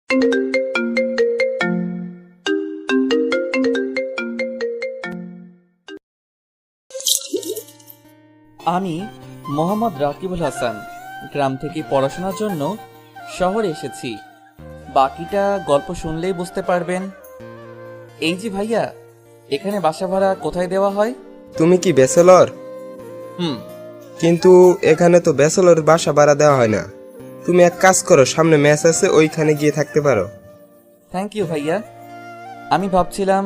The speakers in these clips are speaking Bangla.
আমি মোহাম্মদ রাকিবুল হাসান, গ্রাম থেকে পড়াশোনার জন্য শহরে এসেছি। বাকিটা গল্প শুনলেই বুঝতে পারবেন। এই যে ভাইয়া, এখানে বাসা ভাড়া কোথায় দেওয়া হয়? তুমি কি ব্যাচেলর? হুম। কিন্তু এখানে তো ব্যাচেলর বাসা ভাড়া দেওয়া হয় না। তুমি এক কাজ করো, সামনে ম্যাচ আছে, ওইখানে গিয়ে থাকতে পারো। থ্যাংক ইউ ভাইয়া। আমি ভাবছিলাম,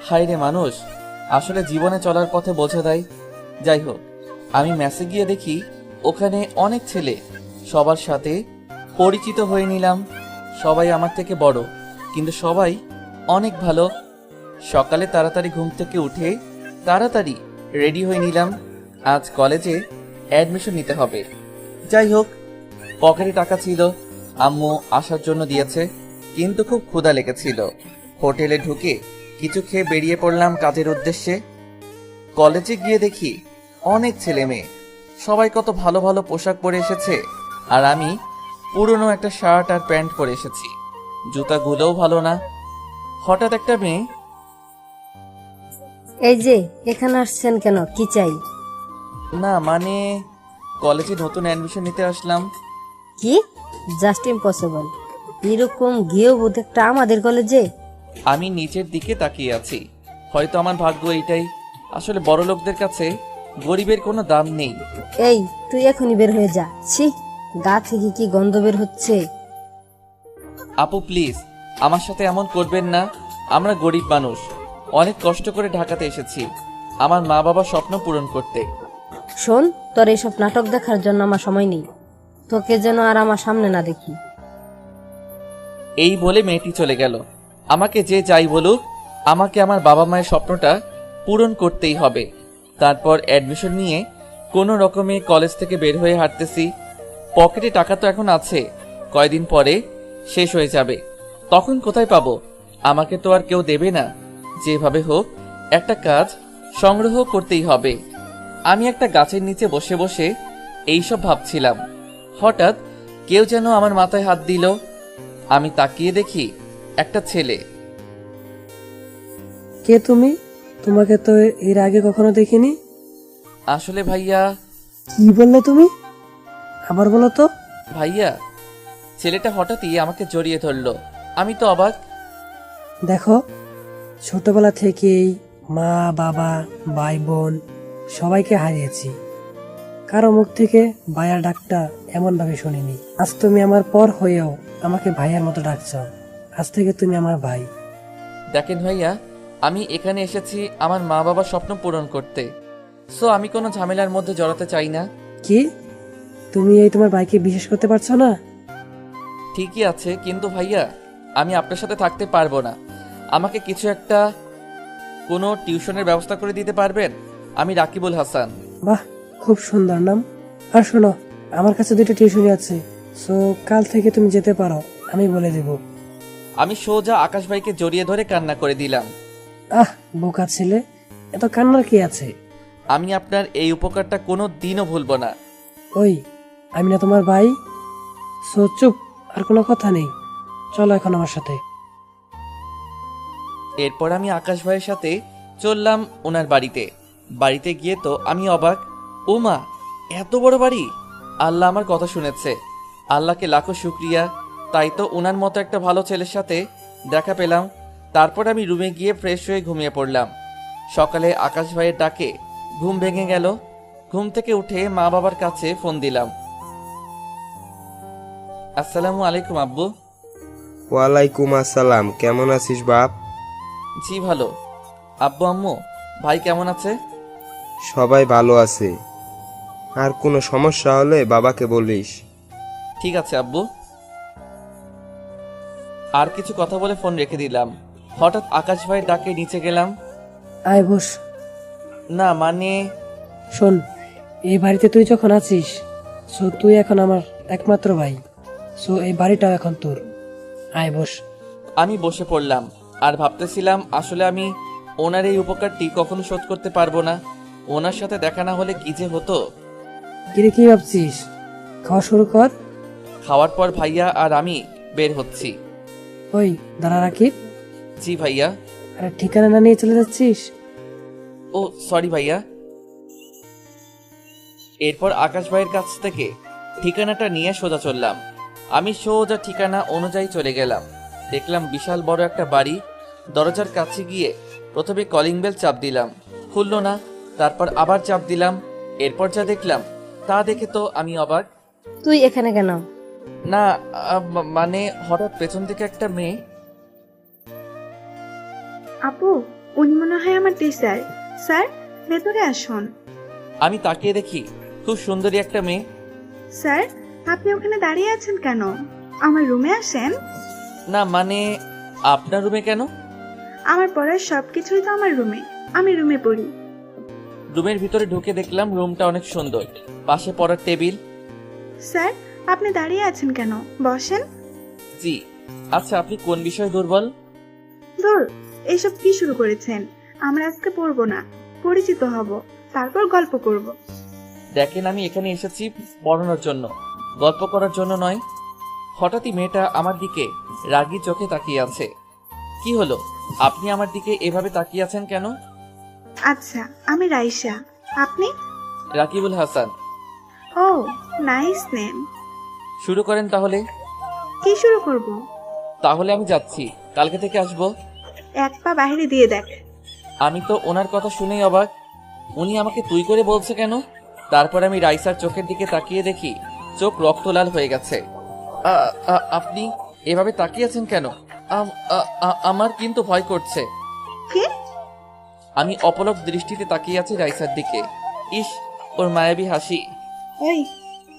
হায়রে মানুষ আসলে জীবনে চলার পথে বোঝা দেয়। যাই হোক, আমি ম্যাচে গিয়ে দেখি ওখানে অনেক ছেলে, সবার সাথে পরিচিত হয়ে নিলাম। সবাই আমার থেকে বড়, কিন্তু সবাই অনেক ভালো। সকালে তাড়াতাড়ি ঘুম থেকে উঠে তাড়াতাড়ি রেডি হয়ে নিলাম, আজ কলেজে অ্যাডমিশন নিতে হবে। যাই হোক, পকেটে টাকা ছিল, আম্মু আসার জন্য দিয়েছে, কিন্তু খুব ক্ষুধা লেগেছিল। হোটেলে ঢুকে কিছু খেয়ে বেরিয়ে পড়লাম কাজের উদ্দেশ্যে। কলেজে গিয়ে দেখি অনেক ছেলে মেয়ে, সবাই কত ভালো ভালো পোশাক পরে এসেছে, আর আমি পুরনো একটা শার্ট আর প্যান্ট পরে এসেছি, জুতাগুলোও ভালো না। হঠাৎ একটা মেয়ে, এই যে এখানে আসছেন কেন, কি চাই? না মানে কলেজে নতুন অ্যাডমিশন নিতে আসলাম। কি? জাস্ট ইম্পসিবল, এরকম গিয়েও বোধ একটা আমাদের কলেজে? আমি নিচের দিকে তাকিয়ে আছি, হয়তো আমার ভাগ্য এইটাই। আসলে বড় লোকদের কাছে গরিবের কোনো দাম নেই। এই, তুই এখনই বের হয়ে যা। ছি, গা থেকে কি গন্ধ বের হচ্ছে। আপু প্লিজ, আমার সাথে এমন করবেন না। আমরা গরিব মানুষ, অনেক কষ্ট করে ঢাকাতে এসেছি আমার মা বাবার স্বপ্ন পূরণ করতে। শোন, তোর এইসব নাটক দেখার জন্য আমার সময় নেই, তোকে যেন আর আমার সামনে না দেখি। এই বলে মেয়েটি চলে গেল। আমাকে যে যাই বলুক, আমাকে আমার বাবা মায়ের স্বপ্নটা পূরণ করতেই হবে। তারপর অ্যাডমিশন নিয়ে কোনো রকমে কলেজ থেকে বের হয়ে হাঁটতেছি। পকেটে টাকা তো এখন আছে, কয়দিন পরে শেষ হয়ে যাবে, তখন কোথায় পাবো? আমাকে তো আর কেউ দেবে না। যেভাবে হোক একটা কাজ সংগ্রহ করতেই হবে। আমি একটা গাছের নিচে বসে বসে এইসব ভাবছিলাম। হঠাৎ কেউ যেন আমার মাথায় হাত দিল। আমি তাকিয়ে দেখি একটা ছেলে। কে তুমি? তোমাকে তো এর আগে কখনো দেখিনি। আসলে ভাইয়া। কি বললে তুমি? আবার বলো তো। ভাইয়া, ছেলেটা হঠাৎই আমাকে জড়িয়ে ধরলো। আমি তো অবাক। দেখো, ছোটবেলা থেকেই মা বাবা ভাই বোন সবাইকে হারিয়েছি, কারো মুখ থেকে ভাইয়ার ডাকটা এমন ভাবে শুনিনি। আজ তুমি আমার পর হয়েও আমাকে ভাইয়ার মতো ডাকছো। আজ থেকে তুমি আমার ভাই। দেখেন ভাইয়া, আমি এখানে এসেছি আমার মা বাবার স্বপ্ন পূরণ করতে। সো আমি কোনো ঝামেলার মধ্যে জড়াতে চাই না। কি? তুমি এই তোমার ভাইকে বিশ্বাস করতে পারছো না? ঠিকই আছে, কিন্তু ভাইয়া আমি আপনার সাথে থাকতে পারবো না। আমাকে কিছু একটা কোনো টিউশনের ব্যবস্থা করে দিতে পারবেন? আমি রাকিবুল হাসান। বাহ, খুব সুন্দর নাম। আর শোনো, আমার কাছে দুটো টিউশনি আছে, সো কাল থেকে তুমি যেতে পারো, আমি বলে দেব। আমি সোজা আকাশ ভাইকে জড়িয়ে ধরে কান্না করে দিলাম। আহ, বোকা ছেলে, এত কান্নার কি আছে? আমি আপনার এই উপকারটা কোনো দিনও ভুলবো না। ওই, আমি না তোমার ভাই? সো চুপ, আর কোনো কথা নেই, চলো এখন আমার সাথে। এরপর আমি আকাশ ভাইয়ের সাথে চললাম ওনার বাড়িতে। বাড়িতে গিয়ে তো আমি অবাক। ও মা, এত বড় বাড়ি! আল্লাহ আমার কথা শুনেছে, আল্লাহকে লাখো শুক্রিয়া। তাই তো ওনার মতো একটা ভালো ছেলের সাথে দেখা পেলাম। তারপর আমি রুমে গিয়ে ফ্রেশ হয়ে ঘুমিয়ে পড়লাম। সকালে আকাশ ভাইয়ের ডাকে ঘুম ভেঙে গেল। ঘুম থেকে উঠে মা বাবার কাছে ফোন দিলাম। আসসালামু আলাইকুম আব্বু। ওয়ালাইকুম আসসালাম, কেমন আছিস বাপ? জি ভালো। আব্বু আম্মু, ভাই কেমন আছে? সবাই ভালো আছে। আর কোনো সমস্যা হলে বাবাকে বলিস। ঠিক আছে আব্বু। আর কিছু কথা বলে ফোন রেখে দিলাম। হঠাৎ আকাশ ভাইয়ের ডাকে নিচে গেলাম। আয় বস। না মানে শোন, এই বাড়িতে তুই যখন আছিস, সো তুই এখন আমার একমাত্র ভাই, সো এই বাড়িটাও এখন তোর। আয় বস। আমি বসে পড়লাম আর ভাবতেছিলাম আসলে আমি ওনার এই উপকারটি কখনো শোধ করতে পারবো না। ওনার সাথে দেখা না হলে কি যে হতো। কিরে, কি ভাবছিস? খাওয়া শুরু কর। খাওয়ার পর ভাইয়া আর আমি বের হচ্ছি। ওই দাঁড়া রাকিব, জি ভাইয়া। আরে ঠিকানা না নিয়ে চলে যাচ্ছিস? ও সরি ভাইয়া। এরপর আকাশ ভাইয়ের কাছ থেকে ঠিকানাটা নিয়ে সোজা চললাম। আমি সোজা ঠিকানা অনুযায়ী চলে গেলাম। দেখলাম বিশাল বড় একটা বাড়ি। দরজার কাছে গিয়ে প্রথমে কলিং বেল চাপ দিলাম, খুললো না। তারপর আবার চাপ দিলাম। এরপর যা দেখলাম তা দেখে তো আমি অবাক। তুই এখানে কেন? না মানে হঠাৎ পেছন থেকে একটা মেয়ে। আপু, উনি মনে হয় আমার টিচার। স্যার, ভেতরে আসুন। আমি তাকিয়ে দেখি খুব সুন্দরী একটা মেয়ে। স্যার, আপনি ওখানে দাঁড়িয়ে আছেন কেন? আমার রুমে আসেন। না মানে আপনার রুমে কেন? আমার পড়ার সবকিছুই তো আমার রুমে। আমি রুমে পড়ি। রুমের ভিতরে ঢুকে দেখলাম রুমটা অনেক সুন্দর, পাশে পড়ার টেবিল। স্যার, আপনি দাঁড়িয়ে আছেন কেন? বসেন। জি। আচ্ছা, আপনি কোন বিষয়ে দুর্বল? দূর, এইসব কি শুরু করেছেন? আমরা আজকে পড়বো না, পরিচিত হব, তারপর গল্প করব। দেখেন, আমি এখানে এসেছি পড়ানোর জন্য, গল্প করার জন্য নয়। হঠাৎই মেয়েটা আমার দিকে রাগী চোখে তাকিয়ে আছে। কি হলো, আপনি আমার দিকে এভাবে তাকিয়ে আছেন কেন? আচ্ছা, আমি রাইসা। আপনি? রাকিবুল হাসান। ও, নাইস নেম। শুরু করেন তাহলে। কি শুরু করব? তাহলে আমি যাচ্ছি, কালকে থেকে আসবো। এক পা বাইরে দিয়ে দেখ। আমি তো ওনার কথা শুনেই অবাক। উনি আমাকে তুই করে বলছে কেন? তারপর আমি রাইসার চোখের দিকে তাকিয়ে দেখি চোখ রক্তলাল হয়ে গেছে। আপনি এভাবে তাকিয়ে আছেন কেন? আমার কিন্তু ভয় করছে। কি? আমি অপলক দৃষ্টিতে তাকিয়ে আছি রাইসার দিকে। ইস, ওর মায়াবী হাসি। এই,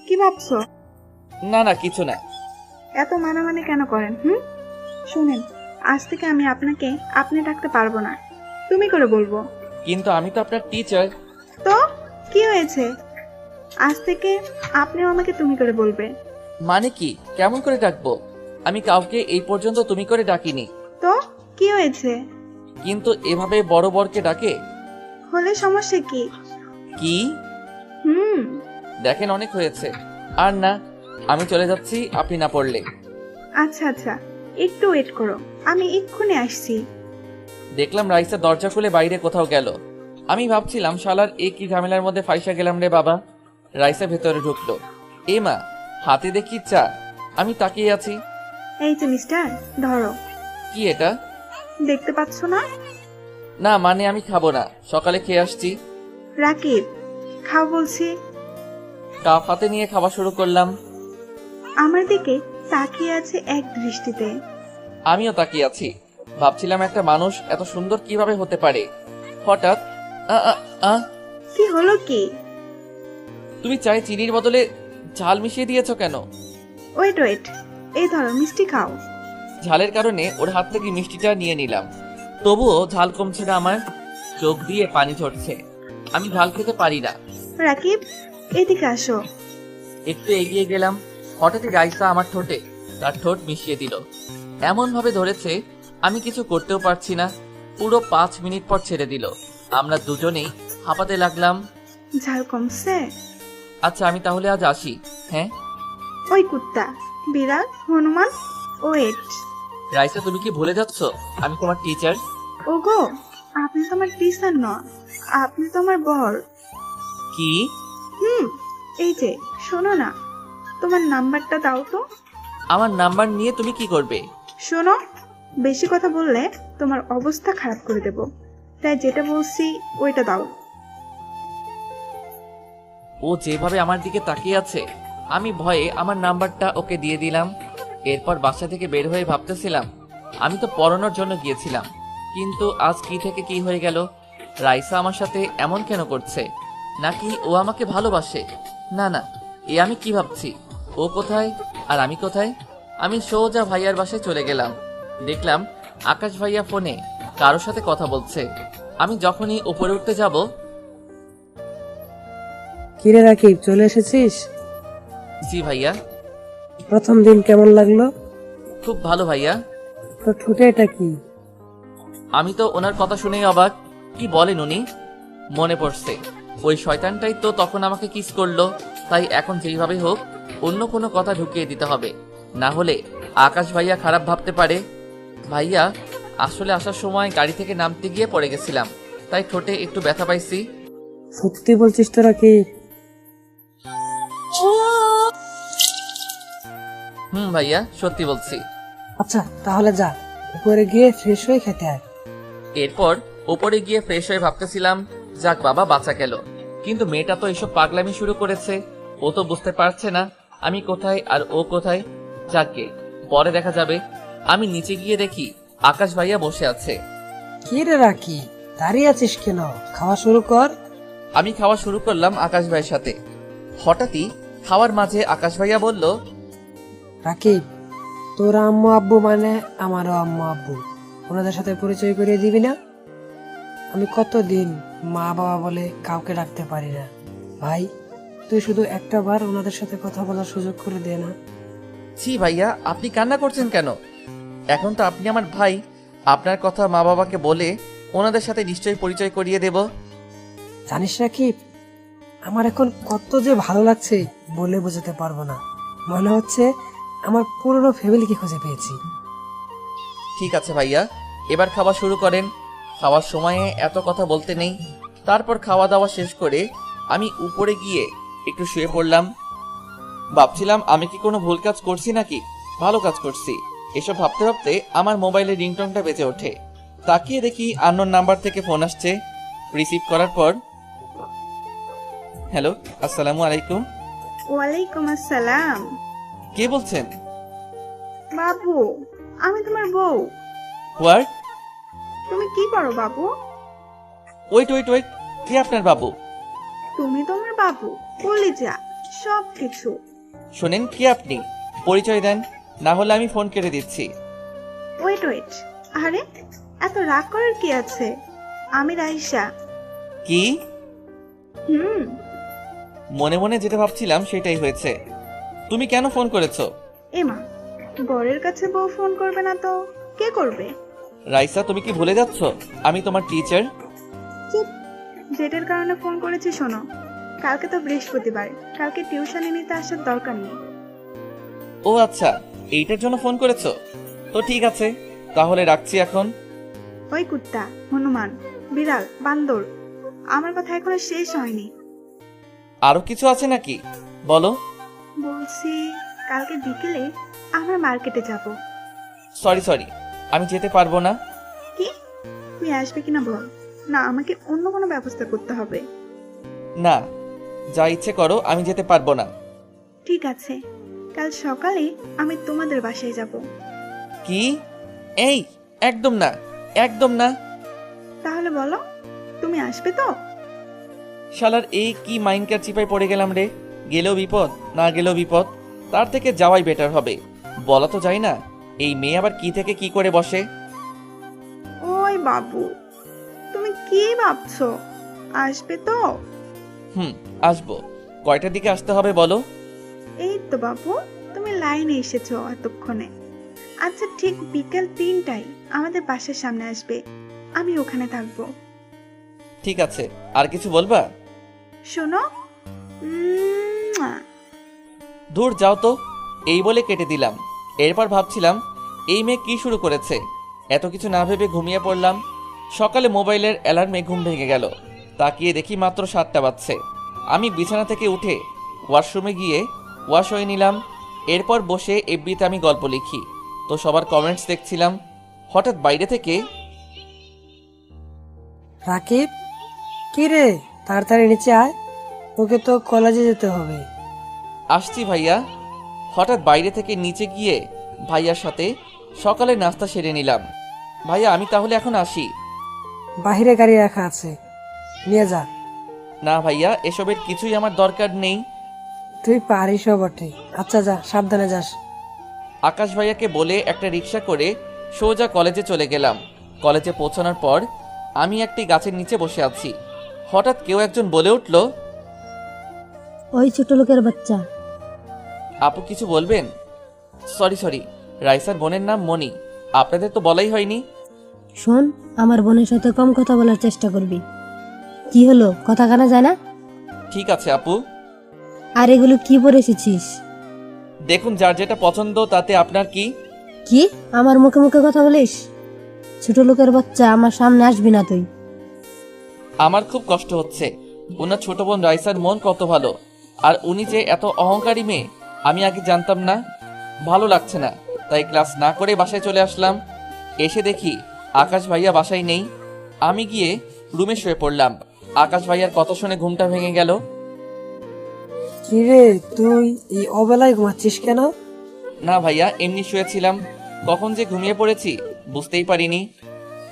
কি ভাবছো? না না, কিছু না। এত মানামানি কেন করেন? শুনেন, আজ থেকে আমি আপনাকে আপনি ডাকতে পারবো না, তুমি করে বলবো। কিন্তু আমি তো আপনার টিচার। তো কি হয়েছে? আজ থেকে আপনিও আমাকে তুমি করে বলবে। মানে কি, কেমন করে ডাকবো? আমি কাউকে এই পর্যন্ত তুমি করে ডাকিনি। তো কি হয়েছে? কিন্তু এভাবে বড় বরকে ডাকে? হলে সমস্যা কি? কি? হুম দেখেন, অনেক হয়েছে। আর না, আমি চলে যাচ্ছি আপনি না পড়লে। আচ্ছা আচ্ছা, একটু ওয়েট করো, আমি এক্ষুনি আসছি। দেখলাম রাইসা দরজা খুলে বাইরে কোথাও গেল। আমি ভাবছিলাম শালার এ কি ঝামেলার মধ্যে ফাইসা গেলাম রে বাবা। রাইসা ভেতরে ঢুকলো। এ মা, হাতে দেখি চা। আমি তাকিয়ে আছি। এই যে মিস্টার, ধরো। কি এটা? দেখতে পাচ্ছ না? না মানে আমি খাবো না, সকালে খেয়ে আসছি। রাকিব, খাও বলছি। কাপ হাতে নিয়ে খাওয়া শুরু করলাম। আমার দিকে তাকিয়ে আছে এক দৃষ্টিতে। আমিও তাকিয়ে আছি, ভাবছিলাম একটা মানুষ এত সুন্দর কিভাবে হতে পারে। হঠাৎ আ আ আ কি হলো কি? তুমি চায়ে চিনির বদলে ঝাল মিশিয়ে দিয়েছো কেন? ওয়েট ওয়েট, এই ধরো মিষ্টি খাও। ঝালের কারণে ওর হাত থেকে মিষ্টিটা নিয়ে নিলাম। তবুও ঝাল কমছে না আমার, চোখ দিয়ে পানি ঝরছে। আমি ঝাল খেতে পারি না। রাকিব, এদিকে আসো। একটু এগিয়ে গেলাম। হঠাৎই রাইসা আমার ঠোঁটে তার ঠোঁট মিশিয়ে দিল। এমন ভাবে ধরেছে আমি কিছু করতেও পারছি না। পুরো 5 মিনিট পর ছেড়ে দিল। আমরা দুজনেই হাঁপাতে লাগলাম। ঝাল কমছে? আচ্ছা, আমি তাহলে আজ আসি। হ্যাঁ। ওই কুত্তা, বিড়াল, হনুমান, ওয়েট। রাইসা, তুমি কি ভুলে যাচ্ছ আমি তোমার টিচার? ওগো, আপনি তো আমার টিচার নন, আপনি তো আমার বর। কি? এই যে শোনো না, তোমার নাম্বারটা দাও তো। আমার নাম্বার নিয়ে তুমি কি করবে? শোনো, বেশি কথা বললে তোমার অবস্থা খারাপ করে দেব, তাই যেটা বলছি ওইটা দাও। ও যেভাবে আমার দিকে তাকিয়ে আছে, আমি ভয়ে আমার নাম্বারটা ওকে দিয়ে দিলাম। এরপর বাসা থেকে বের হয়ে ভাবতেছিলাম, আমি তো পড়ানোর জন্য গিয়েছিলাম, কিন্তু আজ কি থেকে কি হয়ে গেল। রাইসা আমার সাথে এমন কেন করছে? নাকি ও আমাকে ভালোবাসে? না না, এ আমি কি ভাবছি? ও কোথায় আর আমি কোথায়? আমি সোজা ভাইয়ার বাসায় চলে গেলাম। দেখলাম আকাশ ভাইয়া ফোনে কারোর সাথে কথা বলছে। আমি যখনই উপরে উঠতে যাব। কিরে রাকিব, চলে এসেছিস? জি ভাইয়া। প্রথম দিন কেমন লাগলো? খুব ভালো ভাইয়া। তো ঠোঁটে এটা কি? আমি তো ওনার কথা শুনেই অবাক। কি বলেন উনি? মনে পড়ছে, ওই শয়তানটাই তো তখন আমাকে কিস করলো। তাই এখন যেইভাবে হোক অন্য কোনো কথা ঢুকিয়ে দিতে হবে, না হলে আকাশ ভাইয়া খারাপ ভাবতে পারে। ভাইয়া, আসলে আসার সময় গাড়ি থেকে নামতে গিয়ে পড়ে গেছিলাম, তাই ঠোঁটে একটু ব্যথা পাইছি। সত্যি বলছিস তো রাকিব? ভাইয়া, সত্যি বলছি। আচ্ছা তাহলে যা, উপরে গিয়ে ফ্রেশ হয়ে খেতে আয়। এরপর উপরে গিয়ে ফ্রেশ হয়ে ভাবতেছিলাম, যাক বাবা, বাঁচা গেল। কিন্তু মেয়েটা তো এসব পাগলামি শুরু করেছে। ও তো বুঝতে পারছে না আমি কোথায় আর ও কোথায়। যাকে পরে দেখা যাবে। আমি নিচে গিয়ে দেখি আকাশ ভাইয়া বসে আছে। কি রে রাকি, দাঁড়িয়ে আছিস কেন? খাওয়া শুরু কর। আমি খাওয়া শুরু করলাম আকাশ ভাইয়ের সাথে। হঠাৎই খাওয়ার মাঝে আকাশ ভাইয়া বলল, রাকিব, তোর আম্মু আব্বু মানে আমারও আম্মু আব্বু, ওনাদের সাথে পরিচয় করিয়ে দিবি না? আমি কতদিন মা বাবা বলে কাউকে ডাকতে পারি না। ভাই, তুই শুধু একটা বার ওনাদের সাথে কথা বলার সুযোগ করে দে না। ছি ভাইয়া, আপনি কান্না করছেন কেন? এখন তো আপনি আমার ভাই। আপনার কথা মা বাবাকে বলে ওনাদের সাথে নিশ্চয়ই পরিচয় করিয়ে দেব। জানিস রাকিব, আমার এখন কত যে ভালো লাগছে বলে বোঝাতে পারবো না। মনে হচ্ছে আমার পুরনো ফ্যামিলিকে খুঁজে পেয়েছি। ঠিক আছে ভাইয়া, এবার খাওয়া শুরু করেন। খাওয়ার সময়ে এত কথা বলতে নেই। তারপর খাওয়া দাওয়া শেষ করে আমি উপরে গিয়ে একটু শুয়ে পড়লাম। ভাবছিলাম আমি কি কোনো ভুল কাজ করছি নাকি ভালো কাজ করছি। এসব ভাবতে ভাবতে আমার মোবাইলের রিংটোনটা বেজে ওঠে। তাকিয়ে দেখি আননোন নাম্বার থেকে ফোন আসছে। রিসিভ করার পর, হ্যালো, আসসালামু আলাইকুম। ওয়ালাইকুম আসসালাম। কে বলছেন? বাবু, আমি তোমার বউ। হোয়াট? তুমি কি করো বাবু? ওয়েট ওয়েট ওয়েট, কে আপনার বাবু? তুমি তোমার বাবু, কলিজা, সব কিছু। শোনেন, কে আপনি? পরিচয় দেন, না হলে আমি ফোন কেটে দিচ্ছি। ওয়েট ওয়েট, আরে এত রাগ করার কি আছে? আমি রাইসা। কি? হুম। মনে মনে যেটা ভাবছিলাম সেটাই হয়েছে। তুমি কেন ফোন করেছো? এমা, বরের কাছে বউ ফোন করবে না তো কে করবে? রাইসা, তুমি কি ভুলে যাচ্ছ আমি তোমার টিচার? চুপ। যেটার কারণে ফোন করেছি শোনো, কালকে তো বৃহস্পতিবার, কালকে টিউশনে নিতে আসার দরকার নেই। ও আচ্ছা, এইটার জন্য ফোন করেছো? তো ঠিক আছে, তাহলে রাখছি এখন। ওই কুত্তা, হনুমান, বিড়াল, বান্দর, আমার কথা এখনো শেষ হয়নি। আরো কিছু আছে নাকি? বলো। বলছি, কালকে বিকেলে আমরা মার্কেটে যাব। সরি সরি, আমি যেতে পারবো না। কি? তুই আসবে কিনা বল, না আমাকে অন্য কোনো ব্যবস্থা করতে হবে? না, যা ইচ্ছে করো, আমি যেতে পারবো না। ঠিক আছে, কাল সকালে আমি তোমাদের বাসায় যাব। কি? এই, একদম না, একদম না। তাহলে বলো, তুমি আসবে তো? শালার এই কি মাইন্ডকার চিপায় পড়ে গেলাম রে। গেলেও বিপদ, না গেলেও বিপদ। তার থেকে যাওয়াই বেটার হবে। বলা তো যায় না, এই মেয়ে আবার কি থেকে কি করে বসে। ওই বাবু, তুমি কি ভাবছো? আসবে তো? আসবো। কয়টার দিকে আসতে হবে বলো? এই তো বাবু, তুমি লাইনে এসেছো এতক্ষণে। আচ্ছা, ঠিক বিকেল 3টায় আমাদের বাসার সামনে আসবে, আমি ওখানে থাকবো। ঠিক আছে, আর কিছু বলবা? শোনো, দূর যাও তো, এই বলে কেটে দিলাম। এরপর ভাবছিলাম এই মেয়ে কি শুরু করেছে। এত কিছু না ভেবে ঘুমিয়ে পড়লাম। সকালে মোবাইলের অ্যালার্মে ঘুম ভেঙে গেল। তাকিয়ে দেখি মাত্র 7টা বাজছে। আমি বিছানা থেকে উঠে ওয়াশরুমে গিয়ে ওয়াশ হয়ে নিলাম। এরপর বসে এফবিতে আমি গল্প লিখি, তো সবার কমেন্টস দেখছিলাম। হঠাৎ বাইরে থেকে, রাকিব, কি রে, তাড়াতাড়ি নিচে আয়, তোকে তো কলেজে যেতে হবে। আসছি ভাইয়া। হঠাৎ বাইরে থেকে নিচে গিয়ে ভাইয়ার সাথে সকালে নাস্তা সেরে নিলাম। ভাইয়া, আমি তাহলে এখন আসি। বাহিরে গাড়ি রাখা আছে, নিয়ে যা। না ভাইয়া, এসবের কিছুই আমার দরকার নেই। তুই পারিসও বটে। আচ্ছা যা, সাবধানে যাস। আকাশ ভাইয়াকে বলে একটা রিক্সা করে সোজা কলেজে চলে গেলাম। কলেজে পৌঁছানোর পর আমি একটি গাছের নিচে বসে আছি। হঠাৎ কেউ একজন বলে উঠল, ওই ছোট লোকের বাচ্চা। আপু কিছু বলবেন? সরি সরি, রাইসার বোনের নাম মনি। আপনাদের তো বলাই হয়নি। শোন, আমার বোনের সাথে কম কথা বলার চেষ্টা করবি। কি হলো, কথা কানা যায় না? ঠিক আছে আপু। আর এগুলো কি পরে এসেছিস? দেখুন, যার যেটা পছন্দ তাতে আপনার কি? কি আমার মুখে মুখে কথা বলিস? ছোট লোকের বাচ্চা, আমার সামনে আসবি না তুই। আমার খুব কষ্ট হচ্ছে। ওনার ছোট বোন রাইসার মন কত ভালো, আর উনি যে এত অহংকারী মেয়ে আমি আগে জানতাম না। ভালো লাগছে না, তাই ক্লাস না করে বাসায় চলে আসলাম। এসে দেখি আকাশ ভাইয়া বাসায় নেই। আমি গিয়ে রুমে শুয়ে পড়লাম। আকাশ ভাইয়ার কথা শুনে ঘুমটা ভেঙে গেল। কিরে, তুই এই অবেলায় ঘুমাচ্ছিস কেন? না ভাইয়া, এমনি শুয়েছিলাম, কখন যে ঘুমিয়ে পড়েছি বুঝতেই পারিনি।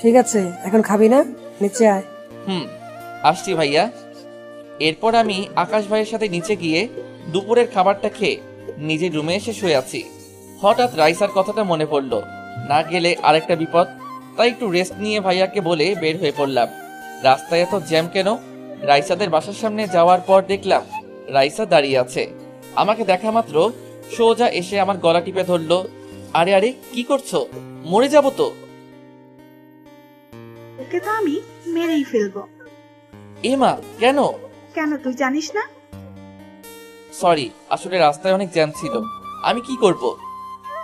ঠিক আছে, এখন খাবি না? নিচে আয়। আসছি ভাইয়া। এরপর আমি আকাশ ভাইয়ের সাথে নিচে গিয়ে দুপুরের খাবারটা খেয়ে নিজের রুমে এসে শুয়ে আছি। হঠাৎ রাইসার কথাটা মনে পড়লো, না গেলে আরেকটা বিপদ। তাই একটু রেস্ট নিয়ে ভাইয়াকে বলে বের হয়ে পড়লাম। রাস্তায় এত জ্যাম কেন? রাইসাদের বাসার সামনে যাওয়ার পর দেখলাম রাইসা দাঁড়িয়ে আছে। আমাকে দেখা মাত্র সোজা এসে আমার গলা টিপে ধরলো। আরে আরে, কি করছো? মরে যাবো তো। ওকে তো আমি মেরেই ফেলবো। এমা, কেন? কেন তুই জানিস না? সরি, আসলে রাস্তায় অনেক জ্যাম ছিল। আমি কি করব?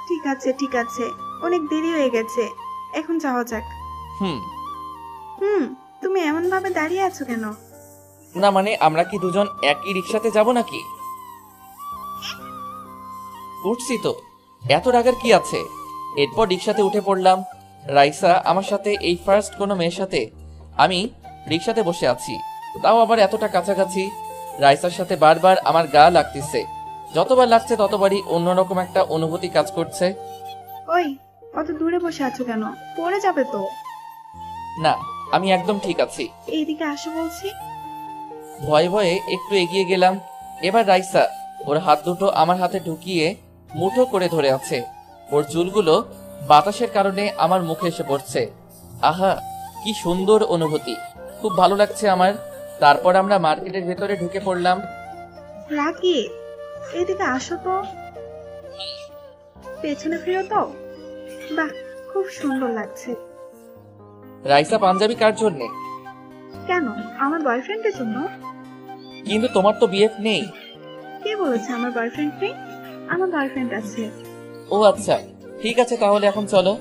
ঠিক আছে ঠিক আছে, অনেক দেরি হয়ে গেছে, এখন যাওয়া যাক। হুম। তুমি এমন ভাবে দাঁড়িয়ে আছো কেন? না মানে, আমরা কি দুজন একই রিক্সাতে যাব নাকি? উঠছি তো, এত রাগার কি আছে? এরপর রিক্সাতে উঠে পড়লাম। রাইসা আমার সাথে এই ফার্স্ট কোনো মেয়ের সাথে আমি রিক্সাতে বসে আছি, তাও আবার এতটা কাছাকাছি। রাইসার সাথে বারবার আমার গা লাগতেছে। যতবার লাগছে ততবারই অন্যরকম একটা অনুভূতি কাজ করছে। ওই, অত দূরে বসে আছো কেন? পড়ে যাবে তো। না, আমি একদম ঠিক আছি। এইদিকে আসো বলছি। ভয়ে ভয়ে একটু এগিয়ে গেলাম। এবার রাইসা ওর হাত দুটো আমার হাতে ঢুকিয়ে মুঠো করে ধরে আছে। ওর চুলগুলো বাতাসের কারণে আমার মুখে এসে পড়ছে। আহা, কি সুন্দর অনুভূতি, খুব ভালো লাগছে আমার। তারপর আমরা মার্কেটের ভেতরে ঢুকে পড়লাম। রাকি, এদিকে আসো তো। পেছনে ফিরো তো। বাহ, খুব সুন্দর লাগছে। রাইসা, পাঞ্জাবি কার জন্যে? কেন, আমার বয়ফ্রেন্ডের জন্য। কিন্তু তোমার তো বিএফ নেই। কে বলেছে আমার বয়ফ্রেন্ড নেই? আমার বয়ফ্রেন্ড আছে। ও আচ্ছা, ঠিক আছে, তাহলে এখন চলো।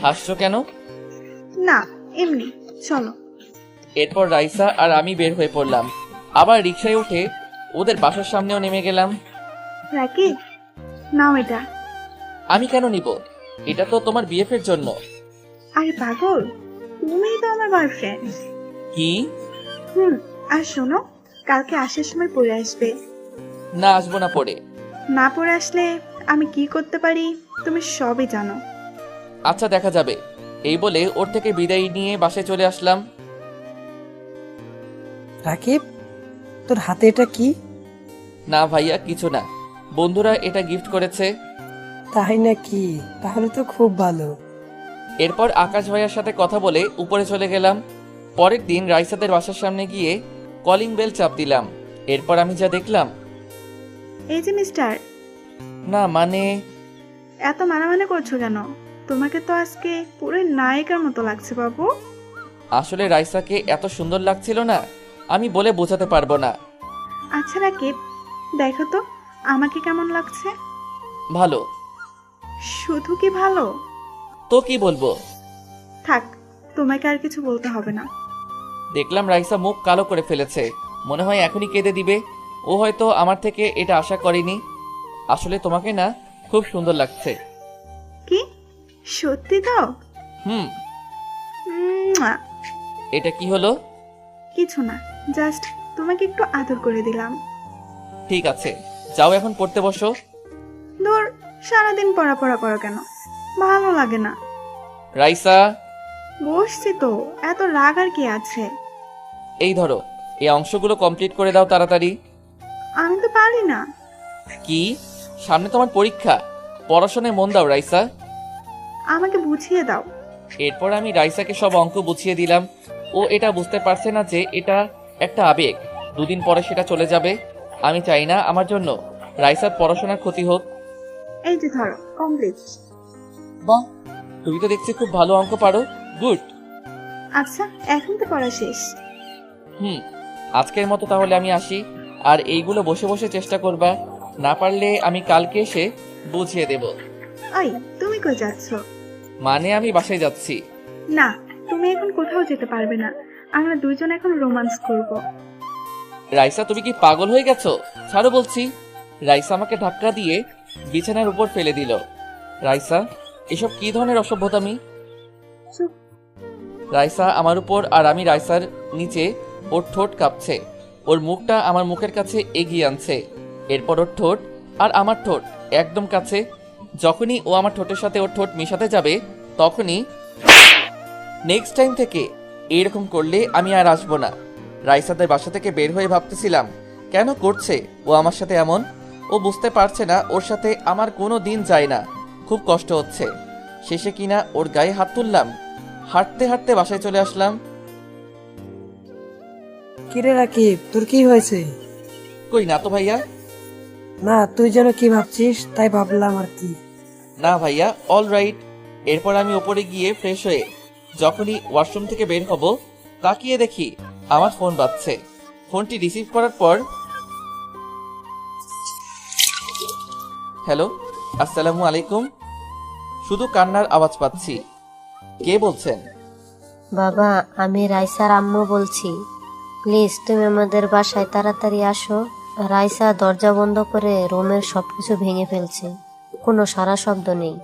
হাসছো কেন? না, এমনি, চলো। এরপর রাইসা আর আমি বের হয়ে পড়লাম। আবার রিক্সায় উঠে ওদের বাসার সামনেও নেমে গেলাম। রাকি, নাও এটা। আমি কেন নিব? এটা তো তোমার বিএফ এর জন্য। আরে পাগল, তুমিই তো আমার বয়ফ্রেন্ড। কি? আর শোনো, কালকে আসার সময় পরে আসবে। না, আসবো না পরে। না পরে আসলে আমি কি করতে পারি তুমি সবই জানো। আচ্ছা, দেখা যাবে। এই বলে ওর থেকে বিদায় নিয়ে বাসায় চলে আসলাম। রাকিব, তোর হাতে এটা কি? না ভাইয়া, কিছু না, বন্ধুরা এটা গিফট করেছে। তাই নাকি? তাহলে তো খুব ভালো। এরপর আকাশ ভাইয়ার সাথে কথা বলে উপরে চলে গেলাম। পরের দিন রাইসাদের বাসার সামনে গিয়ে কলিং বেল চাপ দিলাম। এরপর আমি যা দেখলাম। এই যে মিস্টার, না মানে, এত মানামানি করছো কেন? তোমাকে তো আজকে পুরো নায়িকার মতো লাগছে বাবু। আসলে রাইসাকে এত সুন্দর লাগছিল না, আমি বলে বোঝাতে পারবো না। আচ্ছা রাকিব, দেখো তো আমাকে কেমন লাগছে। ভালো। শুধু কি ভালো? তো কি বলবো? থাক, তোমাকে আর কিছু বলতে হবে না। দেখলাম রাইসা মুখ কালো করে ফেলেছে, মনে হয় এখনই কেঁদে দিবে। ও হয়তো আমার থেকে এটা আশা করেনি। আসলে তোমাকে না খুব সুন্দর লাগছে। কি সত্যি তো? হুম। মুয়া। এটা কি হলো? কিছু না, জাস্ট তোমাকে একটু আদর করে দিলাম। ঠিক আছে, যাও এখন পড়তে বসো। ধর, সারাদিন পড়া করো কেন? ভালো লাগে না। রাইসা, বসছি তো, এত রাগ আর কি আছে? এই ধরো, এই অংশগুলো কমপ্লিট করে দাও তাড়াতাড়ি। আমি তো পারি না। কি? সামনে তোমার পরীক্ষা, পড়াশোনায় মন দাও রাইসা। আমাকে বুঝিয়ে দাও। এরপর আমি রাইসাকে সব অঙ্ক বুঝিয়ে দিলাম। ও এটা বুঝতে পারছে না যে এটা একটা আবেগ, দুদিন পরে সেটা চলে যাবে। আমি চাই না আমার জন্য রাইসার পড়াশোনার ক্ষতি হোক। এই যে ধরো, কমপ্লিট। বাহ, তুমি তো দেখছি খুব ভালো অঙ্ক পারো। গুড। আচ্ছা, এখন তো পড়া শেষ। আজকের মতো তাহলে আমি আসি। আর এইগুলো বসে বসে চেষ্টা করবা, না পারলে আমি কালকে এসে বুঝিয়ে দেব। ওই, তুমি কই যাচ্ছ? মানে আমি বাসায় যাচ্ছি। না, তুমি এখন কোথাও যেতে পারবে না। আমরা দুইজন এখন রোমান্স করব। রাইসা, তুমি কি পাগল হয়ে গেছো? ছাড়ো বলছি। রাইসা আমাকে ধাক্কা দিয়ে বিছানার উপর ফেলে দিল। রাইসা, এসব কি ধরনের অসভ্যতামি? চুপ। রাইসা আমার উপর আর আমি রাইসার নিচে। ওর ঠোঁট কাঁপছে। ওর মুখটা আমার মুখের কাছে এগিয়ে আনছে। এরপর ওর ঠোঁট আর আমার ঠোঁট একদম কাছে। যখনই ও আমার ঠোঁটের সাথে ওর ঠোঁট মেশাতে যাবে তখনই, নেক্সট টাইম থেকে এইরকম করলে আমি আর আসবো না। রাইসাদের বাসা থেকে বের হয়ে ভাবতেছিলাম কেন করছে ও আমার সাথে এমন। ও বুঝতে পারছে না ওর সাথে আমার কোনো দিন যায় না। খুব কষ্ট হচ্ছে। শেষে কিনা ওর গায়ে হাত তুললাম। হাঁটতে হাঁটতে বাসায় চলে আসলাম। কিরে রাকিব, তোর কি হয়েছে? কই না তো ভাইয়া। না, তুই যেন কি ভাবছিস তাই ভাবলাম আর কি। না ভাইয়া, অল রাইট। এরপর আমি ওপরে গিয়ে ফ্রেশ হয়ে যখনই ওয়াশরুম থেকে বের হব তাকিয়ে দেখি আমার ফোন বাজছে। ফোনটি রিসিভ করার পর, হ্যালো, আসসালামু আলাইকুম। শুধু কান্নার আওয়াজ পাচ্ছি। কে বলছেন? বাবা, আমি রাইসার আম্মু বলছি। প্লিজ তুমি আমাদের বাসায় তাড়াতাড়ি আসো। রাইসা দরজা বন্ধ করে রুমের সবকিছু ভেঙে ফেলছে। কোনো সারা শব্দ নেই।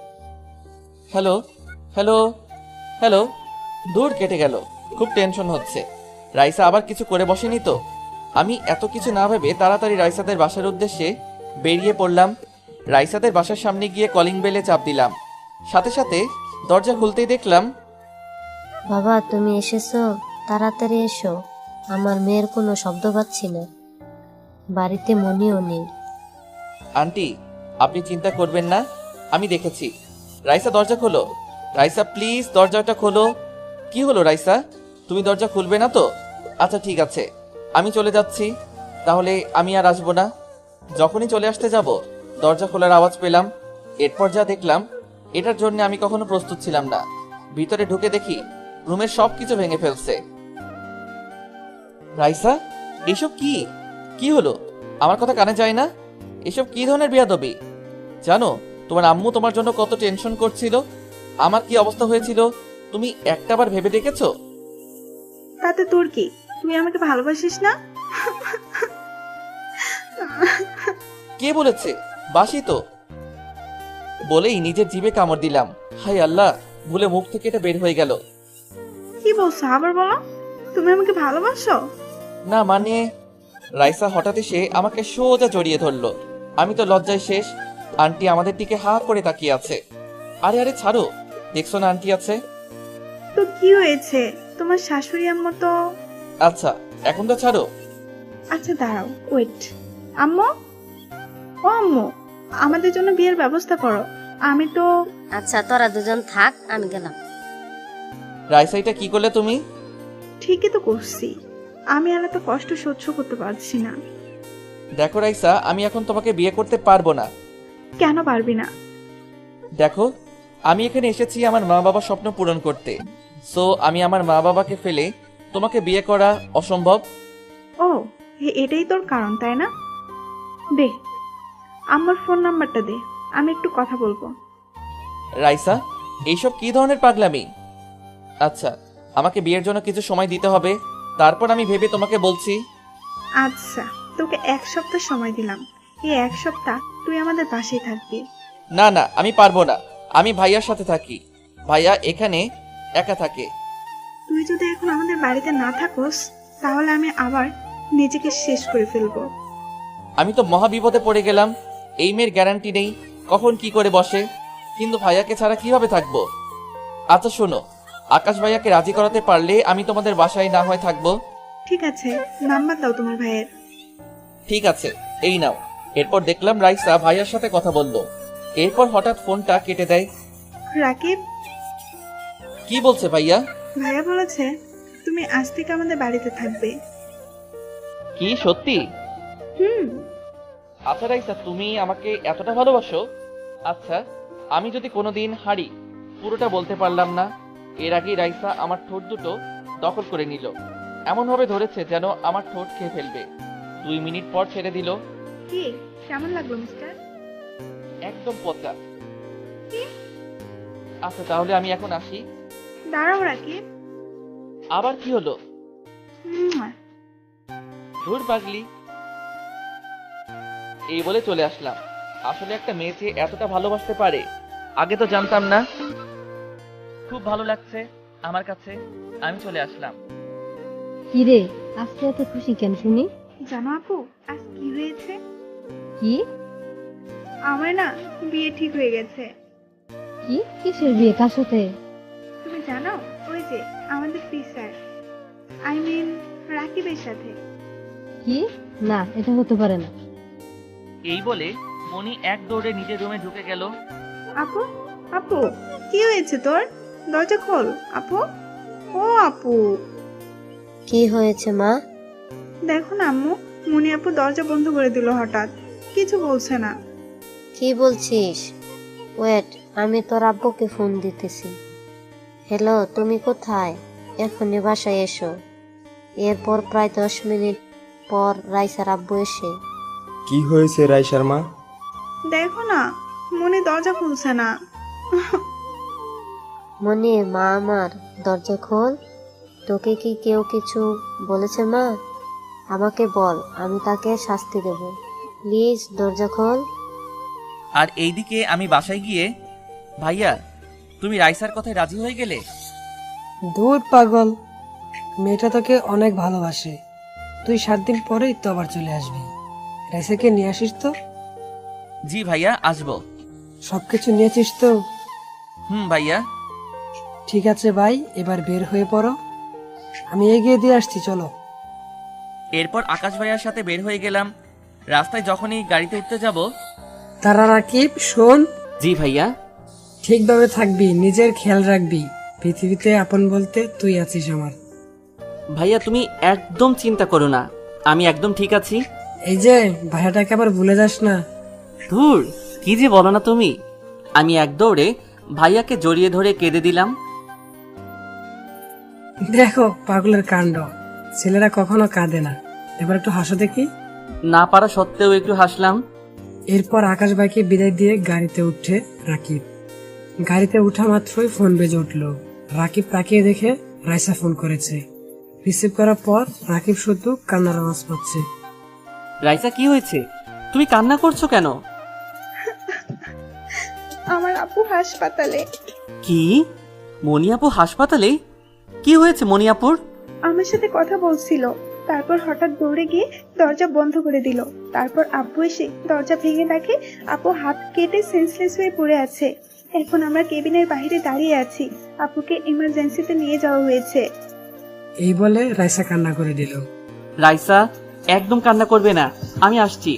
Hello, hello, hello. দূর কেটে গেল। খুব টেনশন হচ্ছে। রাইসা আবার কিছু করে বসেনি তো? আমি এত কিছু না ভেবে তাড়াতাড়ি রাইসাদের বাসার উদ্দেশ্যে বেরিয়ে পড়লাম। রাইসাদের বাসার সামনে গিয়ে কলিং বেলে চাপ দিলাম। সাথে সাথে দরজা খুলতেই দেখলাম, বাবা, তুমি এসেছো? তাড়াতাড়ি এসো। আমার মেয়ের কোনো শব্দ পাচ্ছি না। বাড়িতে মনিও নেই। আন্টি, আপনি চিন্তা করবেন না, আমি দেখেছি। রাইসা, দরজা খোলো। রাইসা প্লিজ, দরজাটা খোলো। কি হলো রাইসা, তুমি দরজা খুলবে না তো? আচ্ছা ঠিক আছে, আমি চলে যাচ্ছি। তাহলে আমি আর আসবো না। যখনই চলে আসতে যাব দরজা খোলার আওয়াজ পেলাম। এরপর যা দেখলাম এটার জন্য আমি কখনো প্রস্তুত ছিলাম না। ভিতরে ঢুকে দেখি রুমের সবকিছু ভেঙে ফেলছে। রাইসা, এসব কি? কি হলো? আমার কথা কানে যায় না? এসব কি ধরনের বেয়াদবি? জানো তোমার আম্মু তোমার জন্য কত টেনশন করছিল? আমার কি অবস্থা হয়েছিল তুমি একটাবার ভেবে দেখেছো? তাতে তোর কি? তুই আমাকে ভালোবাসিস না? কে বলেছে? বাসি তো। বলেই নিজের জিভে কামড় দিলাম। হায় আল্লাহ, ভুলে মুখ থেকে এটা বের হয়ে গেল। কি বলছো আবার বলো? তুমি আমাকে ভালোবাসো? না মানে। রাইসা হঠাৎ এসে আমাকে সোজা জড়িয়ে ধরলো। আমি তো লজ্জায় শেষ। আন্টি আমাদের দিকে হা করে তাকিয়ে আছে। আরে আরে ছাড়ো, দেখছো না আন্টি আছে। তো কি হয়েছে? তোমার শাশুড়ি আম্মু তো। আচ্ছা এখন তো ছাড়ো। আচ্ছা দাঁড়াও, ওয়েট। আম্মু, ও আম্মু, আমাদের জন্য বিয়ের ব্যবস্থা করো। আমি তো। আচ্ছা, তোরা দুজন থাক, আমি গেলাম। রাইসা, এটা কি করলে তুমি? ঠিকই তো করছি। আমি আর এত কষ্ট সহ্য করতে পারছি না। দেখো রাইসা, আমি এখন তোমাকে বিয়ে করতে পারবো না। কেন পারবি না? দেখো, আমি এখানে এসেছি আমার মা বাবার স্বপ্ন পূরণ করতে। সো আমি আমার মা বাবাকে ফেলে তোমাকে বিয়ে করা অসম্ভব। ও, এটাই তোর কারণ তাই না? দে আমার ফোন নাম্বারটা দে, আমি একটু কথা বলবো। রাইসা, এইসব কি ধরনের পাগলামি? আচ্ছা, আমাকে বিয়ের জন্য কিছু সময় দিতে হবে, তারপর আমি ভেবে তোমাকে বলছি। আচ্ছা, তোকে 1 সপ্তাহ সময় দিলাম। এই 1 সপ্তাহ তুই আমাদের পাশেই থাকবি। না না, আমি পারবো না। আমি ভাইয়ার সাথে থাকি। ভাইয়া এখানে একা থাকে। তুই যদি এখন আমাদের বাড়িতে না থাকোস তাহলে আমি আবার নিজেকে শেষ করে ফেলবো। আমি তো মহা বিপদে পড়ে গেলাম। এই মেয়ের গ্যারান্টি নেই কখন কি করে বসে। কিন্তু ভাইয়াকে ছাড়া কিভাবে থাকবো? আচ্ছা শোনো, আকাশ ভাইয়াকে রাজি করাতে পারলে আমি তোমাদের বাসায় না হয় থাকবো। ঠিক আছে, নাম্বার দাও তোমার ভাইয়ের। ঠিক আছে, এই নাও। এরপর দেখলাম রাইসা ভাইয়ার সাথে কথা বললো। এরপর হঠাৎ ফোনটা কেটে দেয়। রাকিব, কি বলছে ভাইয়া? ভাইয়া বলেছে তুমি আজ থেকে আমাদের বাড়িতে থাকবে। কি সত্যি? হুম। আচ্ছা রাইসা, তুমি আমাকে এতটা ভালোবাসো? আচ্ছা, আমি যদি কোনোদিন হারি, পুরোটা বলতে পারলাম না। এর আগেই রাইসা আমার ঠোঁট দুটো দখল করে নিল। এমন ভাবে ধরেছে যেন আমার ঠোঁট খেয়ে ফেলবে। 2 মিনিট পর ছেড়ে দিল। কি কেমন লাগলো মিস্টার? একদম পচা। কি? আচ্ছা তাহলে আমি এখন আসি। দাঁড়াও রাকিব। আবার কি হলো? মুয়া। ধুর পাগলি। এই বলে চলে আসলাম। আসলে একটা মেয়ে যে এতটা ভালোবাসতে পারে আগে তো জানতাম না। খুব ভালো লাগছে আমার কাছে। আমি চলে আসলাম। কি রে, আজকে এত খুশি কেন শুনি? জানো আপু, আজ কি হয়েছে? কি? আমার না বিয়ে ঠিক হয়ে গেছে। কি? কিসের বিয়ে, কার সাথে? তুমি জানো, ওই যে আমাদের টিচার, আই মিন রাকিবের সাথে। কি? না, এটা হতে পারে না। এই বলে মনি এক দৌড়ে নিজের রুমে ঢুকে গেল। আপু, আপু, কি হয়েছে তোর? দরজা খোল আপু। ও আপু, কি হয়েছে মা? দেখো না আম্মু, মনি আপু দরজা বন্ধ করে দিল হঠাৎ, কিছু বলছে না। কি বলছিস? ওয়েট, আমি তোর আব্বুকে ফোন দিতেছি। হ্যালো, তুমি কোথায়? এখনই বাসায় এসো। এরপর প্রায় 10 মিনিট পর রাইসার আব্বু এসে। কি হয়েছে রাইসার মা? দেখো না, মনি দরজা খুলছে না। মনে মা আমার, দরজা খোল। তোকে কি কেউ কিছু বলেছে মা? আমাকে বল, আমি তাকে শাস্তি দেব। প্লিজ দরজা খোল। আর এইদিকে আমি বাসায় গিয়ে, ভাইয়া তুমি রাইসার কথায় রাজি হয়ে গেলে? দূর পাগল, মেয়েটা তোকে অনেক ভালোবাসে। তুই 7 দিন পরেই তো আবার চলে আসবি। রাইসাকে নিয়ে আসিস তো? জি ভাইয়া, আসবো। সবকিছু নিয়েছিস তো? ভাইয়া। ঠিক আছে ভাই, এবার বের হয়ে পড়ো। আমি এগিয়ে দিয়ে আসছি, চলো। এরপর আকাশ ভাইয়ার সাথে বের হয়ে গেলাম। রাস্তায় যখনই গাড়িতে উঠতে যাব, তারা রাকিব, শোন, জি ভাইয়া। ঠিকভাবে থাকবি, নিজের খেয়াল রাখবি। পৃথিবীতে আপন বলতে তুই আছিস আমার। ভাইয়া তুমি একদম চিন্তা করো না, আমি একদম ঠিক আছি। এই যে ভাইয়াটাকে আবার ভুলে যাস না। ধুর, কি যে বলো না তুমি। আমি এক দৌড়ে ভাইয়াকে জড়িয়ে ধরে কেঁদে দিলাম। দেখো পাগলের কাণ্ড, ছেলেরা কখনো কাঁদে না। এবার একটু হাসো দেখি। না পারা সত্ত্বেও একটু হাসলাম। এরপর আকাশ ভাইকে বিদায় দিয়ে গাড়িতে উঠে রাকিব। গাড়িতে উঠা মাত্রই ফোন বেজে উঠলো। রাকিব তাকিয়ে দেখে রাইসা ফোন করেছে। রিসিভ করার পর রাকিব শুধু কান্নার আওয়াজ পাচ্ছে। রাইসা কি হয়েছে? তুমি কান্না করছো কেন? আমার আপু হাসপাতালে। কি? মনি আপু হাসপাতালে? কি হয়েছে মনি আপুর? আমার সাথে কথা বলছিল, তারপর হঠাৎ দৌড়ে গিয়ে দরজা বন্ধ করে দিল। তারপর আব্বু এসে দরজা ভেঙে দেখে আপু হাত কেটে সেন্সলেস হয়ে পড়ে আছে। এখন আমরা কেবিনের বাইরে দাঁড়িয়ে আছি, আপুকে ইমার্জেন্সিতে নিয়ে যাওয়া হয়েছে। এই বলে রাইসা কান্না করে দিল। রাইসা একদম কান্না করবে না, আমি আসছি।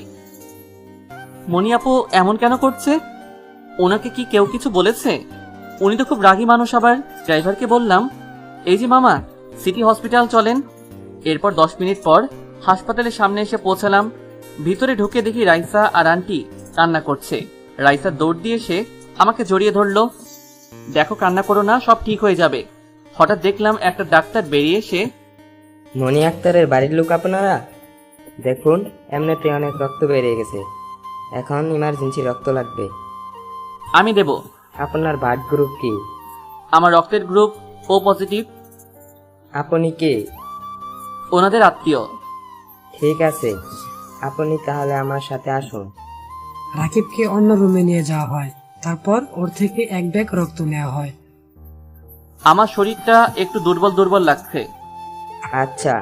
মনি আপু এমন কেন করছে? ওনাকে কি কেউ কিছু বলেছে? উনি তো খুব রাগী মানুষ। আবার ড্রাইভারকে বললাম, এই যে মামা, সিটি হসপিটাল চলেন। এরপর 10 মিনিট পর হাসপাতালের সামনে এসে পৌঁছালাম। ভিতরে ঢুকে দেখি রাইসা আর আন্টি কান্না করছে। রাইসা দৌড় দিয়ে এসে আমাকে জড়িয়ে ধরলো। দেখো কান্না করো না, সব ঠিক হয়ে যাবে। হঠাৎ দেখলাম একটা ডাক্তার বেরিয়ে এসে, মনি আক্তারের বাড়ির লোক আপনারা? দেখুন, এমনিতে অনেক রক্ত বেরিয়ে গেছে, এখন ইমার্জেন্সি রক্ত লাগবে। আমি দেব। আপনার ব্লাড গ্রুপ কি? আমার রক্তের গ্রুপ ও পজিটিভ। আপনি কে? ওনাদের আত্মীয়। ঠিক আছে, আপনি তাহলে আমার সাথে আসুন। রাকিবকে অন্য রুমে নিয়ে যাওয়া হয়। তারপর ওর থেকে এক ব্যাগ রক্ত নেওয়া হয়। আমার শরীরটা একটু দুর্বল দুর্বল লাগছে। আচ্ছা,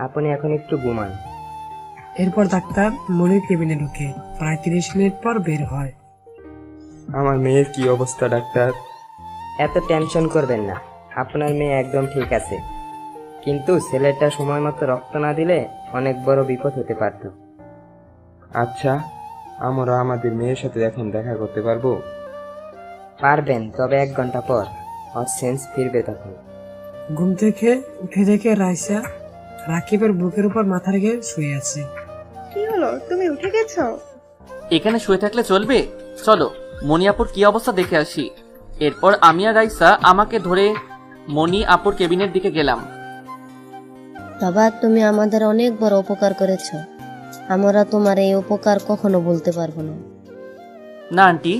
আপনি এখন একটু ঘুমান। এরপর ডাক্তার মনির কেবিনে ঢুকে প্রায় 30 মিনিট পর বের হয়। আমার মেয়ের কি অবস্থা ডাক্তার? এত টেনশন করবেন না, আপনার মেয়ে একদম ঠিক আছে, কিন্তু ছেলেটা সময় মতো রক্ত না দিলে অনেক বড় বিপদ হতে পারত। আচ্ছা, আমরা আমাদের মেয়ের সাথে এখন দেখা করতে পারবো? পারবেন, তবে 1 ঘন্টা পর। ওর সেন্স ফিরবে তখন। ঘুম থেকে উঠে দেখে রাইসা রাকিবের বুকের উপর মাথা রেখে শুয়ে আছে। কি হলো, তুমি উঠে গেছো? এখানে শুয়ে থাকলে চলবে? চলো মনি আপুর কি অবস্থা দেখে আসি। এরপর আমি আর রাইসা আমাকে ধরে মনি আপুর কেবিনের দিকে গেলাম। বাবা, তুমি আমাদের অনেক বড় উপকার করেছো। আমরা তোমার এই উপকার কখনো বলতে পারবো না। না আন্টি,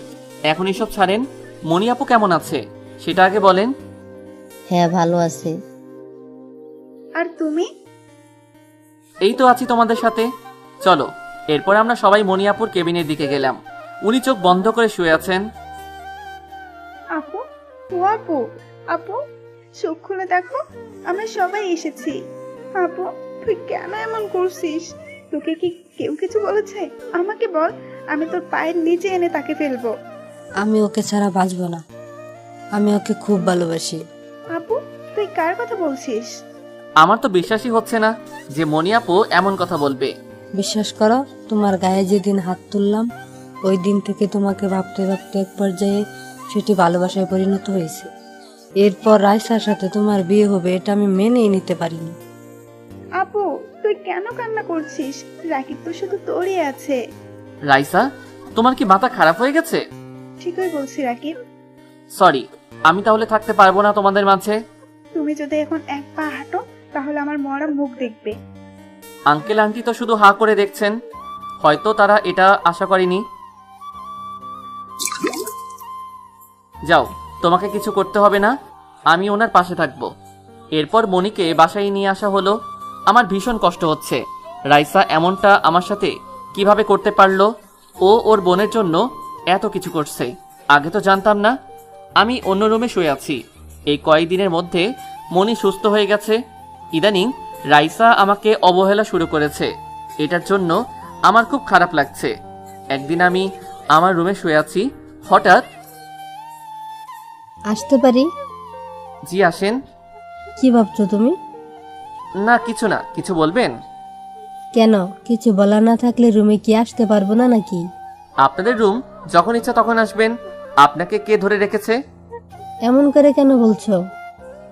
এখন এসব ছাড়েন। মনি আপু কেমন আছে সেটা আগে বলেন। হ্যাঁ, ভালো আছে। আর তুমি? এই তো আছি তোমাদের সাথে। চলো, এরপর আমরা সবাই মনি আপুর কেবিনের দিকে গেলাম। উনি চোখ বন্ধ করে শুয়ে আছেন। আপু, ও আপু, আপু চোখ খুলে দেখো, আমরা সবাই এসেছি। আপু, তুই কেন এমন করছিস? তোকে কি কেউ কিছু বলেছে? আমাকে বল, আমি তোর পায়ের নিচে এনে তাকে ফেলবো। আমি ওকে ছাড়া বাঁচবো না। আমি ওকে খুব ভালোবাসি। আপু, তুই কার কথা বলছিস? আমার তো বিশ্বাসই হচ্ছে না যে মনি আপু এমন কথা বলবে। বিশ্বাস করো, তোমার গায়ে যেদিন হাত তুললাম ওই দিন থেকে তোমাকে ভাবতে ভাবতে এক পর্যায়ে সেটি ভালোবাসায় পরিণত হয়েছে। এরপর রাইসার সাথে তোমার বিয়ে হবে এটা আমি মেনেই নিতে পারিনি। আপু, তুই কেন কান্না করছিস? রাকিব তো শুধু তোরই আছে। রাইসা, তোমার কি মাথা খারাপ হয়ে গেছে? ঠিকই বলছি রাকিব। সরি, আমি তাহলে থাকতে পারবো না তোমাদের মাঝে। তুমি যদি এখন এক পা হাঁটো তাহলে আমার মরা মুখ দেখবে। আঙ্কেল আন্টি তো শুধু হা করে দেখছেন, হয়তো তারা এটা আশা করেনি। যাও, তোমাকে কিছু করতে হবে না, আমি ওনার পাশে থাকবো। এরপর মনিকে বাসায় নিয়ে আসা হলো। আমার ভীষণ কষ্ট হচ্ছে। রাইসা এমনটা আমার সাথে কিভাবে করতে পারলো? ও ওর বোনের জন্য এত কিছু করছে, আগে তো জানতাম না। আমি অন্য রুমে শুয়ে আছি। এই কয়েকদিনের মধ্যে মনি সুস্থ হয়ে গেছে। ইদানিং রাইসা আমাকে অবহেলা শুরু করেছে। এটার জন্য আমার খুব খারাপ লাগছে। একদিন আমি আমার রুমে শুয়ে আছি, হঠাৎ। আসতে পারি? জি আসেন। কি ভাবছো তুমি? না কিছু না, কিছু বলবেন? কেন, কিছু বলা না থাকলে রুমে কি আসতে পারবো না নাকি? আপনাদের রুম যখন ইচ্ছা তখন আসবেন। আপনাকে কে ধরে রেখেছে? এমন করে কেন বলছো?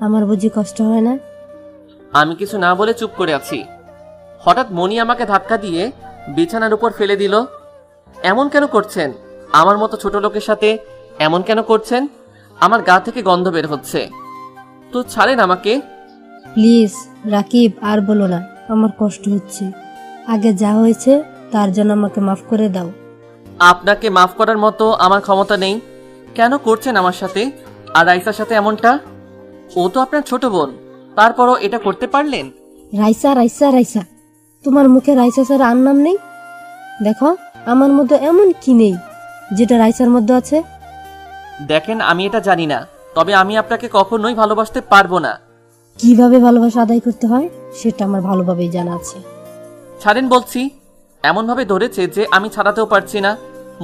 আমার বুঝি কষ্ট হয় না? আমি কিছু না বলে চুপ করে আছি। হঠাৎ মনি আমাকে ধাক্কা দিয়ে বিছানার উপর ফেলে দিল। এমন কেন করছেন? আমার মতো ছোট লোকের সাথে এমন কেন করছেন? আমার গা থেকে গন্ধ বের হচ্ছে। তো ছাড়েন আমাকে। প্লিজ রাকিব, আর বলো না, আমার কষ্ট হচ্ছে। আগে যা হয়েছে তার জন্য আমাকে মাফ করে দাও। আপনাকে মাফ করার মতো আমার ক্ষমতা নেই। কেন করছেন আমার সাথে আর রাইসার সাথে এমনটা? ও তো আপনার ছোট বোন, তারপরও এটা করতে পারলেন? রাইসা রাইসা রাইসা, তোমার মুখে রাইসা ছাড়া আর নাম নেই? দেখো, আমার মধ্যে এমন কি নেই যেটা রাইসার মধ্যে আছে? দেখেন, আমি এটা জানি না, তবে আমি আপনাকে কখনোই ভালোবাসতে পারবো না। কিভাবে ভালোবাসা আদায় করতে হয় সেটা আমার ভালোভাবেই জানা আছে। ছাড়েন বলছি। এমনভাবে ধরেছে যে আমি ছাড়াতেও পারছি না।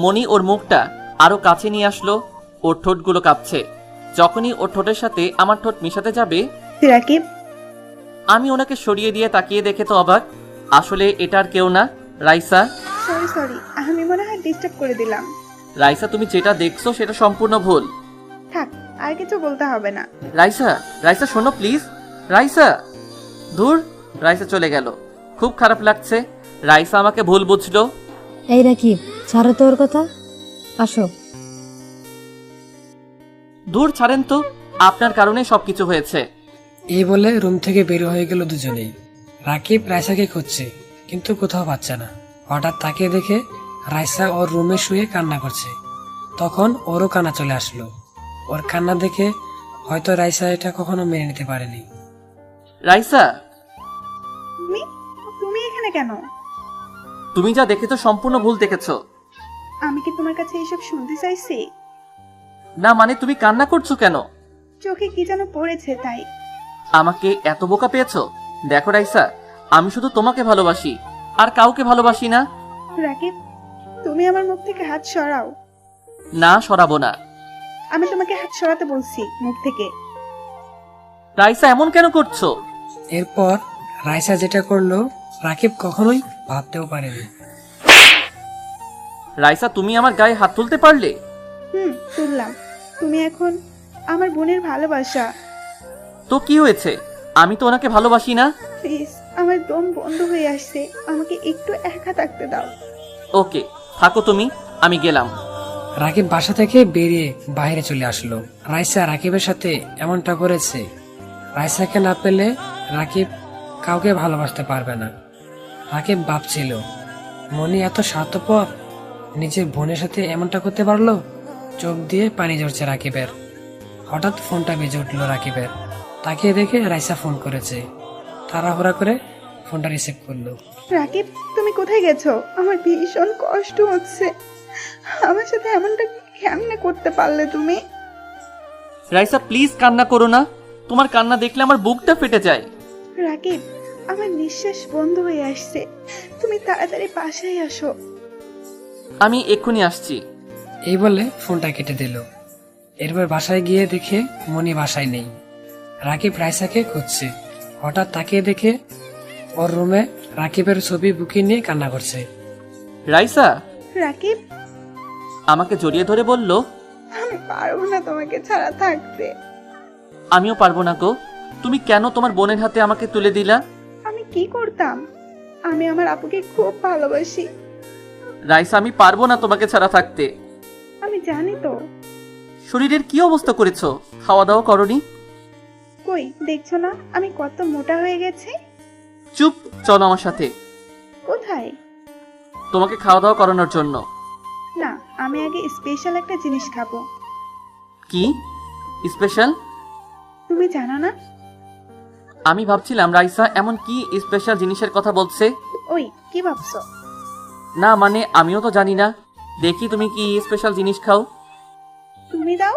মনি ওর মুখটা আরো কাছে নিয়ে আসলো। ওর ঠোঁটগুলো কাঁপছে। যখনই ওর ঠোঁটের সাথে আমার ঠোঁট মিশাতে যাবে, রাকিব, আমি ওনাকে সরিয়ে দিয়ে তাকিয়ে দেখে তো অবাক। আসলে এটা আর কেউ না, রাইসা। সরি, আমি মনে হয় ডিস্টার্ব করে দিলাম। রাইসা, তুমি যেটা দেখছো সেটা সম্পূর্ণ ভুল। থাক, আর কিছু বলতে হবে না। রাইসা, রাইসা শোনো প্লিজ। রাইসা। দূর, রাইসা চলে গেল। খুব খারাপ লাগছে। রাইসা আমাকে ভুল বুঝলো। এই রাকিব, ছাড়ো তো ওর কথা, আসো। দূর ছাড়েন তো, আপনার কারণে সবকিছু হয়েছে। এই বলে রুম থেকে বের হয়ে গেল দুজনেই। রাকিব রাইসাকে খুঁজছে কিন্তু কোথাও পাচ্ছে না। হঠাৎ তাকে দেখে রাইসা ওর রুমে শুয়ে কান্না করছে। তখন ওরও কান্না চলে আসলো। ওর কান্না দেখে হয়তো রাইসা এটা কখনো মেনে নিতে পারেনি। রাইসা, তুমি তুমি এখানে কেন? তুমি যা দেখেছো সম্পূর্ণ ভুল দেখেছো। আমি কি তোমার কাছে এসব শুনতে চাইছি? না মানে তুমি কান্না করছো কেন? চোখে কি যেন পড়েছে তাই। আমাকে এত বোকা পেয়েছো? দেখো রাইসা, আমি শুধু তোমাকে ভালোবাসি, আর কাউকে ভালোবাসি না। রাকিব, তুমি আমার মুখ থেকে হাত সরাও। না, সরাবো না। আমি তোমাকে হাত সরাতে বলছি মুখ থেকে। রাইসা, এমন কেন করছো? এরপর রাইসা যেটা করলো রাকিব কখনোই ভাবতেও পারেনি। রাইসা, তুমি আমার গায়ে হাত তুলতে পারলে? তুললাম। তুমি এখন আমার বোনের ভালোবাসা। তো কি হয়েছে? আমি তো ওনাকে ভালোবাসি না। প্লিজ, আমার দম বন্ধ হয়ে আসছে, আমাকে একটু একা থাকতে দাও। ওকে, থাকো তুমি, আমি গেলাম। রাকিব বাসা থেকে বেরিয়ে বাইরে চলে আসলো। রাইসা রাকিবের সাথে এমনটা করেছে। রাইসাকে না পেলে রাকিব কাউকে ভালোবাসতে পারবে না। রাকিব ভাবছিল মনি এত স্বার্থপর, নিজের বোনের সাথে এমনটা করতে পারলো। চোখ দিয়ে পানি ঝরছে রাকিবের। হঠাৎ ফোনটা বেজে উঠলো রাকিবের। তাকে দেখে রাইসা ফোন করেছে। তাড়াহুড়া করে ফোনটা রিসিভ করলো। রাকিব, তুমি কোথায় গেছো? আমার ভীষণ কষ্ট হচ্ছে। আমার সাথে এমনটা কেমনে করতে পারলে তুমি? রাইসা প্লিজ কান্না করো না, তোমার কান্না দেখলে আমার বুকটা ফেটে যায়। রাকিব, আমার নিঃশ্বাস বন্ধ হয়ে আসছে। তুমি তাড়াতাড়ি বাসায় আসো। আমি এক্ষুনি আসছি। এই বলে ফোনটা কেটে দিল। এরপর বাসায় গিয়ে দেখে মনি বাসায় নেই। রাকিব রাইসাকে খুঁজছে। হঠাৎ তাকিয়ে দেখে ওর রুমে রাকিবের ছবি বুকে নিয়ে কান্না করছে। রাইসা রাকিব, আমাকে জড়িয়ে ধরে বলল, আমি পারবো না তোমাকে ছাড়া থাকতে। আমিও পারবো না গো, তুমি কেন তোমার বোনের হাতে আমাকে তুলে দিলা? আমি কি করতাম? আমি আমার আপুকে খুব ভালোবাসি। রাইসা আমি পারবো না তোমাকে ছাড়া থাকতে। আমি জানি তো। শরীরের কি অবস্থা করেছো? খাওয়া দাওয়া করনি? কই দেখছো না আমি কত মোটা হয়ে গেছি? চুপ, চলো আমার সাথে, কোথায়? তোমাকে খাওয়া দাওয়া করানোর জন্য। না, আমি আগে স্পেশাল একটা জিনিস খাবো। কি স্পেশাল? তুমি জানো না? আমি ভাবছিলাম রাইসা এমন কি স্পেশাল জিনিসের কথা বলছে। ওই কি ভাবছো? না মানে আমিও তো জানি না। দেখি তুমি কি স্পেশাল জিনিস খাও। তুমি দাও।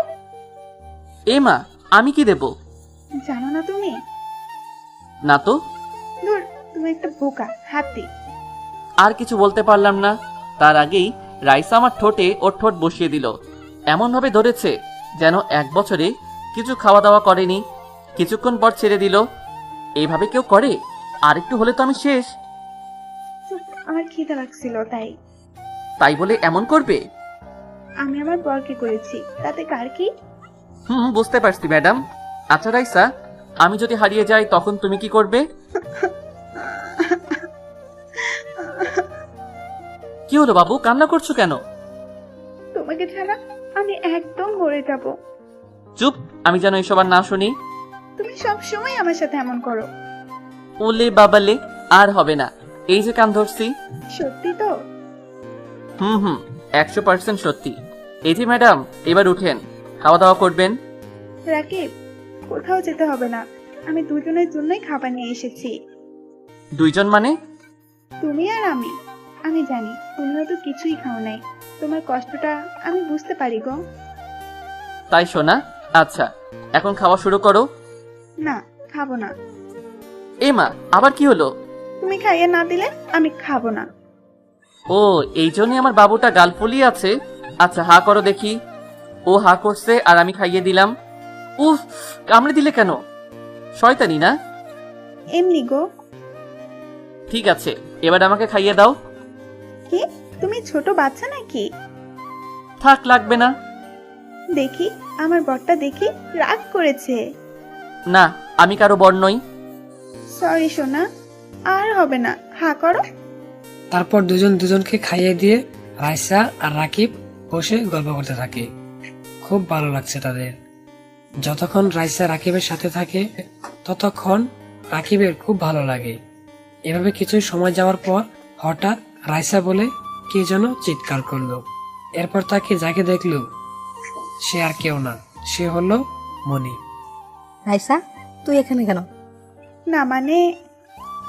এ মা, আমি কি দেব? জানো না তুমি? না তো। ধুর, তুমি একটা বোকা হাতি। আর কিছু বলতে পারলাম না, তার আগেই রাইসা আমার ঠোঁটে ওর ঠোঁট বসিয়ে দিল। এমন ভাবে ধরেছে যেন 1 বছরে কিছু খাওয়া দাওয়া করেনি। কিছুক্ষণ পর ছেড়ে দিল। এইভাবে কেউ করে? আর একটু হলে তো আমি শেষ। চুপ, আমার খিদে লাগছিল তাই। তাই বলে এমন করবে? আমি আমার বরকে করেছি, তাতে কার কি? বুঝতে পারছি ম্যাডাম। আচ্ছা রাইসা, আমি যদি হারিয়ে যাই তখন তুমি কি করবে? কি হলো বাবু, কান্না করছো কেন? তোমাকে ছাড়া আমি একদম মরে যাব। চুপ, আমি যেন এসব আর না শুনি। তুমি সব সময় আমার সাথে এমন করো। ওলে বাবালে, আর হবে না। এই যে কান ধরছি। সত্যি তো? 100% সত্যি। এই যে ম্যাডাম, এবার উঠেন, খাওয়া দাওয়া করবেন। রাকিব, কোথাও যেতে হবে না। আমি দুজনের জন্যই খাবার নিয়ে এসেছি। 2 জন মানে? তুমি আর আমি। আমি জানি তুমি হয়তো কিছুই খাও নাই। তোমার কষ্টটা আমি বুঝতে পারি গো। তাই শোনা। আচ্ছা, এখন খাওয়া শুরু করো। না, খাবো না। এ মা, আবার কি হলো? তুমি খাইয়ে না দিলে আমি খাবো না। ও, এই জন্যই আমার বাবুটা গাল ফুলিয়ে আছে। আচ্ছা, হা করো দেখি। ও হা করছে আর আমি খাইয়ে দিলাম। উফ, কামড়ে দিলে কেন? শয়তানি না? এমনি গো। ঠিক আছে, এবার আমাকে খাইয়ে দাও। কি, তুমি ছোট বাচ্চা নাকি? থাক, লাগবে না। দেখি, আমার বরটা দেখি রাগ করেছে। না, আমি কারো বর নই। সরি সোনা, আর হবে না। হা করো। তারপর দুজন দুজনকে খাইয়ে দিয়ে রাইসা আর রাকিব বসে গল্প করতে থাকে। খুব ভালো লাগছে তাদের। যতক্ষণ রাইসা রাকিবের সাথে থাকে ততক্ষণ রাকিবের খুব ভালো লাগে। এভাবে কিছু সময় যাওয়ার পর হঠাৎ রাইসা বলে কে যেন চিৎকার করলো। এরপর তাকে যাকে দেখলো সে আর কেউ না, সে হলো মনি। রাইসা, তুই এখানে কেন? না মানে,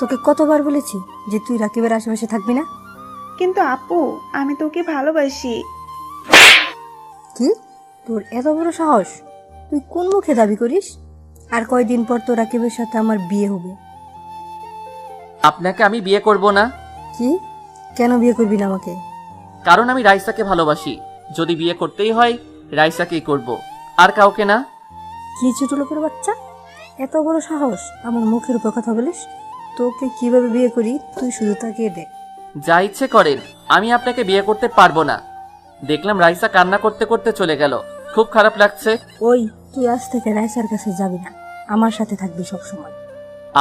তোকে কতবার বলেছি যে তুই রাকিবের আশেপাশে থাকবি না? কিন্তু আপু, আমি তোকে ভালোবাসি। কি, তোর এত বড় সাহস? তুই কোন মুখে দাবি করিস? আর কয়দিন পর তো রাকিবের সাথে আমার বিয়ে হবে। আপনাকে আমি বিয়ে করব না। কি, কেন বিয়ে করবি না আমাকে? কারণ আমি রাইসাকে ভালোবাসি। যদি বিয়ে করতেই হয় রাইসাকেই করব, আর কাউকে না। কি ছোট লোকের বাচ্চা, এত বড় সাহস আমার মুখের উপর কথা বলিস? তোকে কিভাবে বিয়ে করি তুই শুধু তাকিয়ে দেখ। যা ইচ্ছে করেন, আমি আপনাকে বিয়ে করতে পারবো না। দেখলাম রাইসা কান্না করতে করতে চলে গেল, খুব খারাপ লাগছে। ওই, তুই আজ থেকে রাইসার কাছে যাবি না, আমার সাথে থাকবি সব সময়।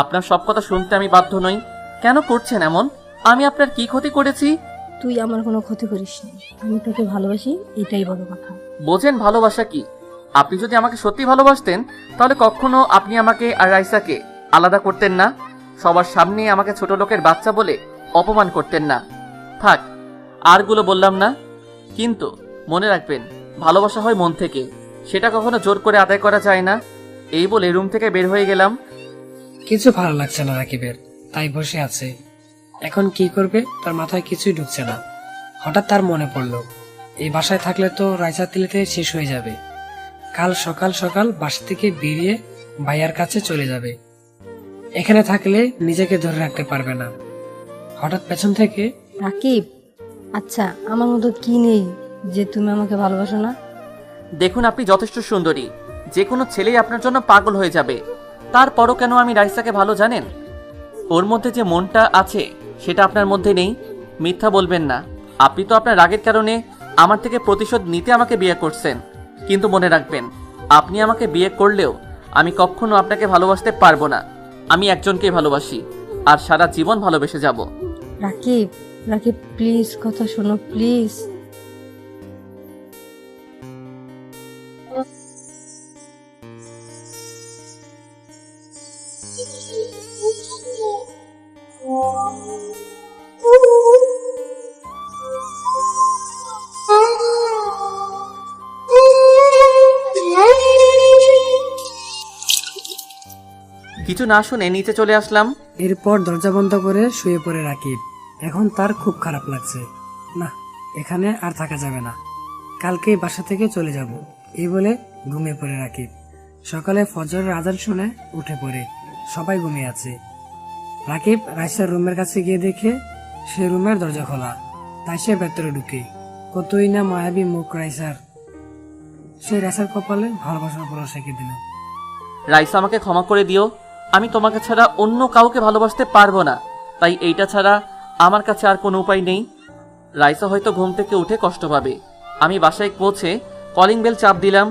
আপনার সব কথা শুনতে আমি বাধ্য নই। কেন করছেন এমন? আমি আপনার কি ক্ষতি করেছি? তুই আমার কোনো ক্ষতি করিস না, আমি তোকে ভালোবাসি, এটাই বড় কথা। বোঝেন ভালোবাসা কি? আপনি যদি আমাকে সত্যি ভালোবাসতেন তাহলে কখনো আপনি আমাকে আর রাইসাকে আলাদা করতেন না। সবার সামনে আমাকে ছোট লোকের বাচ্চা বলে অপমান করতেন না। থাক, আরগুলো বললাম না। কিন্তু মনে রাখবেন, ভালোবাসা হয় মন থেকে, সেটা কখনো জোর করে আদায় করা যায় না। এই বলে রুম থেকে বের হয়ে গেলাম। কিছু ভালো লাগছে না রাকিবের, তাই বসে আছে। এখন কি করবে তার মাথায় কিছুই ঢুকছে না। হঠাৎ তার মনে পড়লো, এই বাসায় থাকলে তো রাইসা তিলেতে শেষ হয়ে যাবে। কাল সকাল সকাল বাসা থেকে বেরিয়ে ভাইয়ার কাছে চলে যাবে। এখানে থাকলে নিজেকে ধরে রাখতে পারবে না। হঠাৎ পেছন থেকে, রাকিব, আচ্ছা আমার মতো কি নেই যে তুমি আমাকে ভালোবাসো না? দেখুন, আপনি যথেষ্ট সুন্দরী, যে কোনো ছেলেই আপনার জন্য পাগল হয়ে যাবে। তারপরও কেন আমি রাইসাকে ভালো জানেন? ওর মধ্যে যে মনটা আছে সেটা আপনার মধ্যে নেই। মিথ্যা বলবেন না। আপনি তো আপনার রাগের কারণে আমার থেকে প্রতিশোধ নিতে আমাকে বিয়ে করছেন। কিন্তু মনে রাখবেন, আপনি আমাকে বিয়ে করলেও আমি কখনো আপনাকে ভালোবাসতে পারবো না। আমি একজনকেই ভালোবাসি, আর সারা জীবন ভালোবেসে যাব। রাকিব, রাকিব প্লিজ কথা শোনো প্লিজ। কিছু না শুনে নিচে চলে আসলাম। এরপর দরজা বন্ধ করে শুয়ে পড়ে রাকিব। এখন তার খুব খারাপ লাগছে। না, এখানে আর থাকা যাবে না, কালকেই বাসা থেকে চলে যাব, এই বলে ঘুমিয়ে পড়ে রাকিব। সকালে ফজরের আজান শুনে উঠে পড়ে, সবাই ঘুমিয়ে আছে। রাকিব রাইসার রুমের কাছে গিয়ে দেখে সে রুমের দরজা খোলা, তাই সে ভেতরে ঢুকে। কতই না মায়াবী মুখ রাইসার। সেই রাইসার কপালে ভালোবাসার পরশ এঁকে দিল। রাইসা, আমাকে ক্ষমা করে দিও। আমি তোমাকে ছাড়া অন্য কাউকে ভালোবাসতে পারবো না, তাই এইটা ছাড়া আমার কাছে আর কোনো উপায় নেই। রাইসা হয়তো ঘুম থেকে উঠে কষ্ট পাবে। আমি বাসায় পৌঁছে কলিং বেল চাপ দিলাম।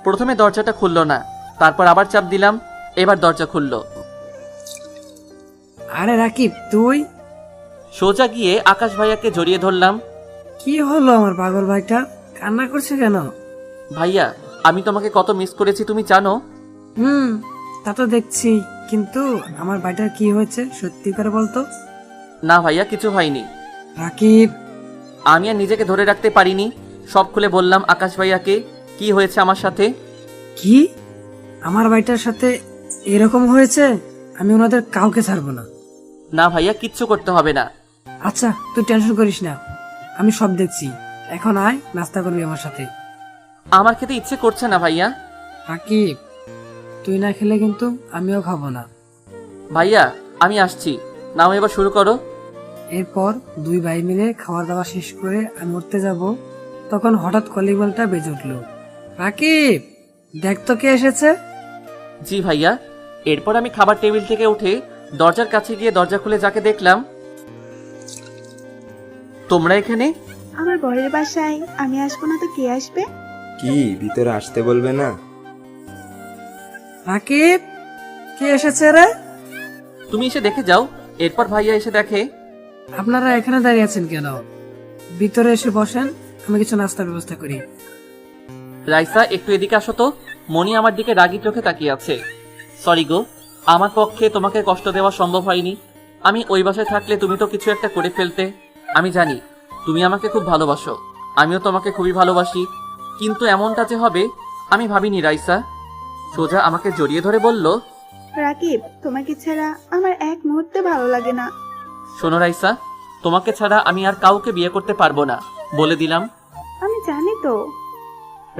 প্রথমে দরজাটা খুললো না, তারপর আবার চাপ দিলাম, এবার দরজা খুললো। আরে রাকিব তুই! সোজা গিয়ে আকাশ ভাইয়াকে জড়িয়ে ধরলাম। কি হলো আমার পাগল ভাইটা, কান্না করছে কেন? ভাইয়া, আমি তোমাকে কত মিস করেছি তুমি জানো? তা তো দেখছি, কিন্তু আমার ভাইটার কি হয়েছে সত্যি করে বলতো। না ভাইয়া, কিছু হয়নি। রাকিব! আমি আর নিজেকে ধরে রাখতে পারিনি, সব খুলে বললাম আকাশ ভাইয়াকে কি হয়েছে আমার সাথে। কি আমার ভাইটার সাথে এরকম হয়েছে? আমি ওনাদের কাউকে ছাড়বো না। না ভাইয়া, কিচ্ছু করতে হবে না। আচ্ছা তুই টেনশন করিস না, আমি সব দেখছি। এখন আয়, নাস্তা করবি আমার সাথে। আমার খেতে ইচ্ছে করছে না ভাইয়া। রাকিব, তুই না খেলে কিন্তু আমিও খাবো না। ভাইয়া, আমি আসছি, নাও এবার শুরু করো। এরপর দুই ভাই মিলে খাওয়া দাওয়া শেষ করে আমি উঠতে যাব, তখন হঠাৎ কলিং বেলটা বেজে উঠলো। রাকিব, দেখ তো কে এসেছে। জি ভাইয়া। এরপর আমি খাবার টেবিল থেকে উঠে দরজার কাছে গিয়ে দরজা খুলে যাকে দেখলাম। তোমরা এখানে? আমার বরের বাসায় আমি আসবো না তো কে আসবে? কি ভিতরে আসতে বলবে না? রাকিব, কে এসেছে রে? তুমি এসে দেখে যাও। এরপর ভাইয়া এসে দেখে। আপনারা এখানে দাঁড়িয়ে আছেন কেন? ভিতরে এসে বসেন, আমি কিছু নাস্তার ব্যবস্থা করি। রাইসা, একটু এদিকে আসো তো। মনি আমার দিকে রাগি চোখে তাকিয়ে আছে। সরি গো, আমার পক্ষে তোমাকে কষ্ট দেওয়া সম্ভব হয়নি। আমি ওই বাসায় থাকলে তুমি তো কিছু একটা করে ফেলতে। আমি জানি তুমি আমাকে খুব ভালোবাসো, আমিও তোমাকে খুবই ভালোবাসি, কিন্তু এমনটা যে হবে আমি ভাবিনি। রাইসা সোজা আমাকে জড়িয়ে ধরে বলল, রাকিব, তোমাকে ছাড়া আমার এক মুহূর্তে ভালো লাগে না। শোনো রাইসা, তোমাকে ছাড়া আমি আর কাউকে বিয়ে করতে পারবো না, বলে দিলাম। আমি জানি তো।